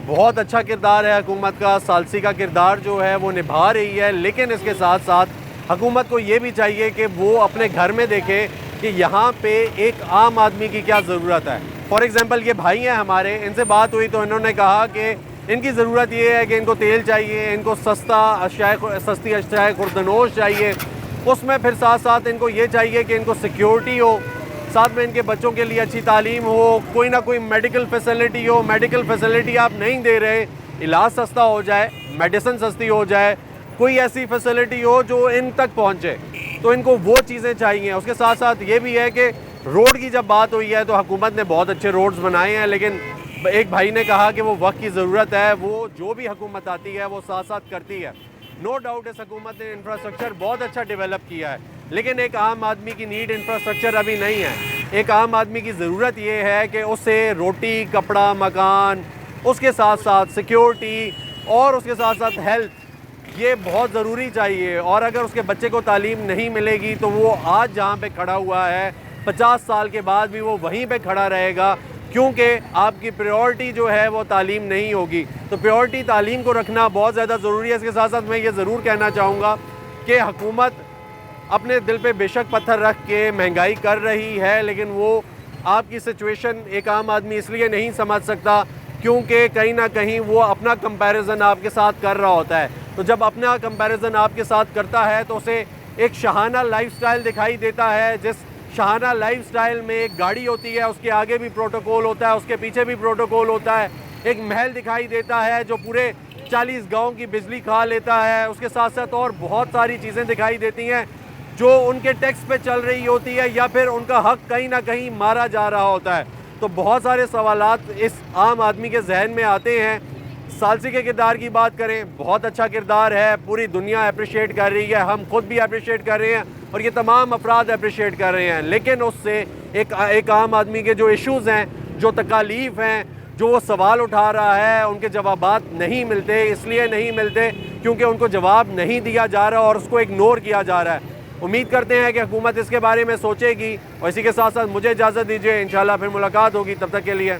बहुत अच्छा किरदार है हुकूमत का, सालसी का किरदार जो है वो निभा रही है, लेकिन इसके साथ साथ हुकूमत को ये भी चाहिए कि वो अपने घर में देखे कि यहाँ पे एक आम आदमी की क्या ज़रूरत है। फॉर एग्ज़ाम्पल, ये भाई हैं हमारे, इनसे बात हुई तो इन्होंने कहा कि इनकी ज़रूरत ये है कि इनको तेल चाहिए, इनको सस्ती अशियाए खुर्दनोश चाहिए, उसमें फिर साथ साथ इनको ये चाहिए कि इनको सिक्योरिटी हो, साथ में इनके बच्चों के लिए अच्छी तालीम हो, कोई ना कोई मेडिकल फैसिलिटी हो। मेडिकल फैसिलिटी आप नहीं दे रहे, इलाज सस्ता हो जाए, मेडिसिन सस्ती हो जाए, कोई ऐसी फैसिलिटी हो जो इन तक पहुँचे, तो इनको वो चीज़ें चाहिए। उसके साथ साथ ये भी है कि रोड की जब बात हुई है तो हुकूमत ने बहुत अच्छे रोड्स बनाए हैं, लेकिन एक भाई ने कहा कि वो वक्त की ज़रूरत है, वो जो भी हुकूमत आती है वो साथ साथ करती है। नो डाउट इस हुकूमत ने इंफ्रास्ट्रक्चर बहुत अच्छा डेवलप किया है, लेकिन एक आम आदमी की नीड इंफ्रास्ट्रक्चर अभी नहीं है। एक आम आदमी की ज़रूरत ये है कि उसे रोटी, कपड़ा, मकान, उसके साथ साथ सिक्योरिटी और उसके साथ साथ हेल्थ, ये बहुत ज़रूरी चाहिए। और अगर उसके बच्चे को तालीम नहीं मिलेगी तो वो आज जहाँ पे खड़ा हुआ है 50 साल के बाद भी वो वहीं पे खड़ा रहेगा, क्योंकि आपकी प्रायोरिटी जो है वो तालीम नहीं होगी। तो प्रायोरिटी तालीम को रखना बहुत ज़्यादा ज़रूरी है। इसके साथ साथ मैं ये ज़रूर कहना चाहूँगा कि हुकूमत अपने दिल पे बेशक पत्थर रख के महंगाई कर रही है, लेकिन वो आपकी सिचुएशन एक आम आदमी इसलिए नहीं समझ सकता क्योंकि कहीं ना कहीं वो अपना कंपैरिजन आपके साथ कर रहा होता है। तो जब अपना कंपैरिजन आपके साथ करता है तो उसे एक शाहाना लाइफस्टाइल दिखाई देता है, जिस शाहाना लाइफस्टाइल में एक गाड़ी होती है, उसके आगे भी प्रोटोकॉल होता है, उसके पीछे भी प्रोटोकॉल होता है, एक महल दिखाई देता है जो पूरे 40 गांव की बिजली खा लेता है, उसके साथ साथ और बहुत सारी चीज़ें दिखाई देती हैं जो उनके टैक्स पे चल रही होती है या फिर उनका हक कहीं ना कहीं मारा जा रहा होता है। तो बहुत सारे सवालात इस आम आदमी के जहन में आते हैं। सालसी के किरदार की बात करें, बहुत अच्छा किरदार है, पूरी दुनिया अप्रिशिएट कर रही है, हम खुद भी अप्रिशिएट कर रहे हैं और ये तमाम अफराद अप्रिशिएट कर रहे हैं। लेकिन उससे एक आम आदमी के जो इश्यूज़ हैं, जो तकालीफ हैं, जो वो सवाल उठा रहा है, उनके जवाबात नहीं मिलते। इसलिए नहीं मिलते क्योंकि उनको जवाब नहीं दिया जा रहा और उसको इग्नोर किया जा रहा है। उम्मीद करते हैं कि हुकूमत इसके बारे में सोचेगी और इसी के साथ साथ मुझे इजाज़त दीजिए, इंशाल्लाह फिर मुलाकात होगी, तब तक के लिए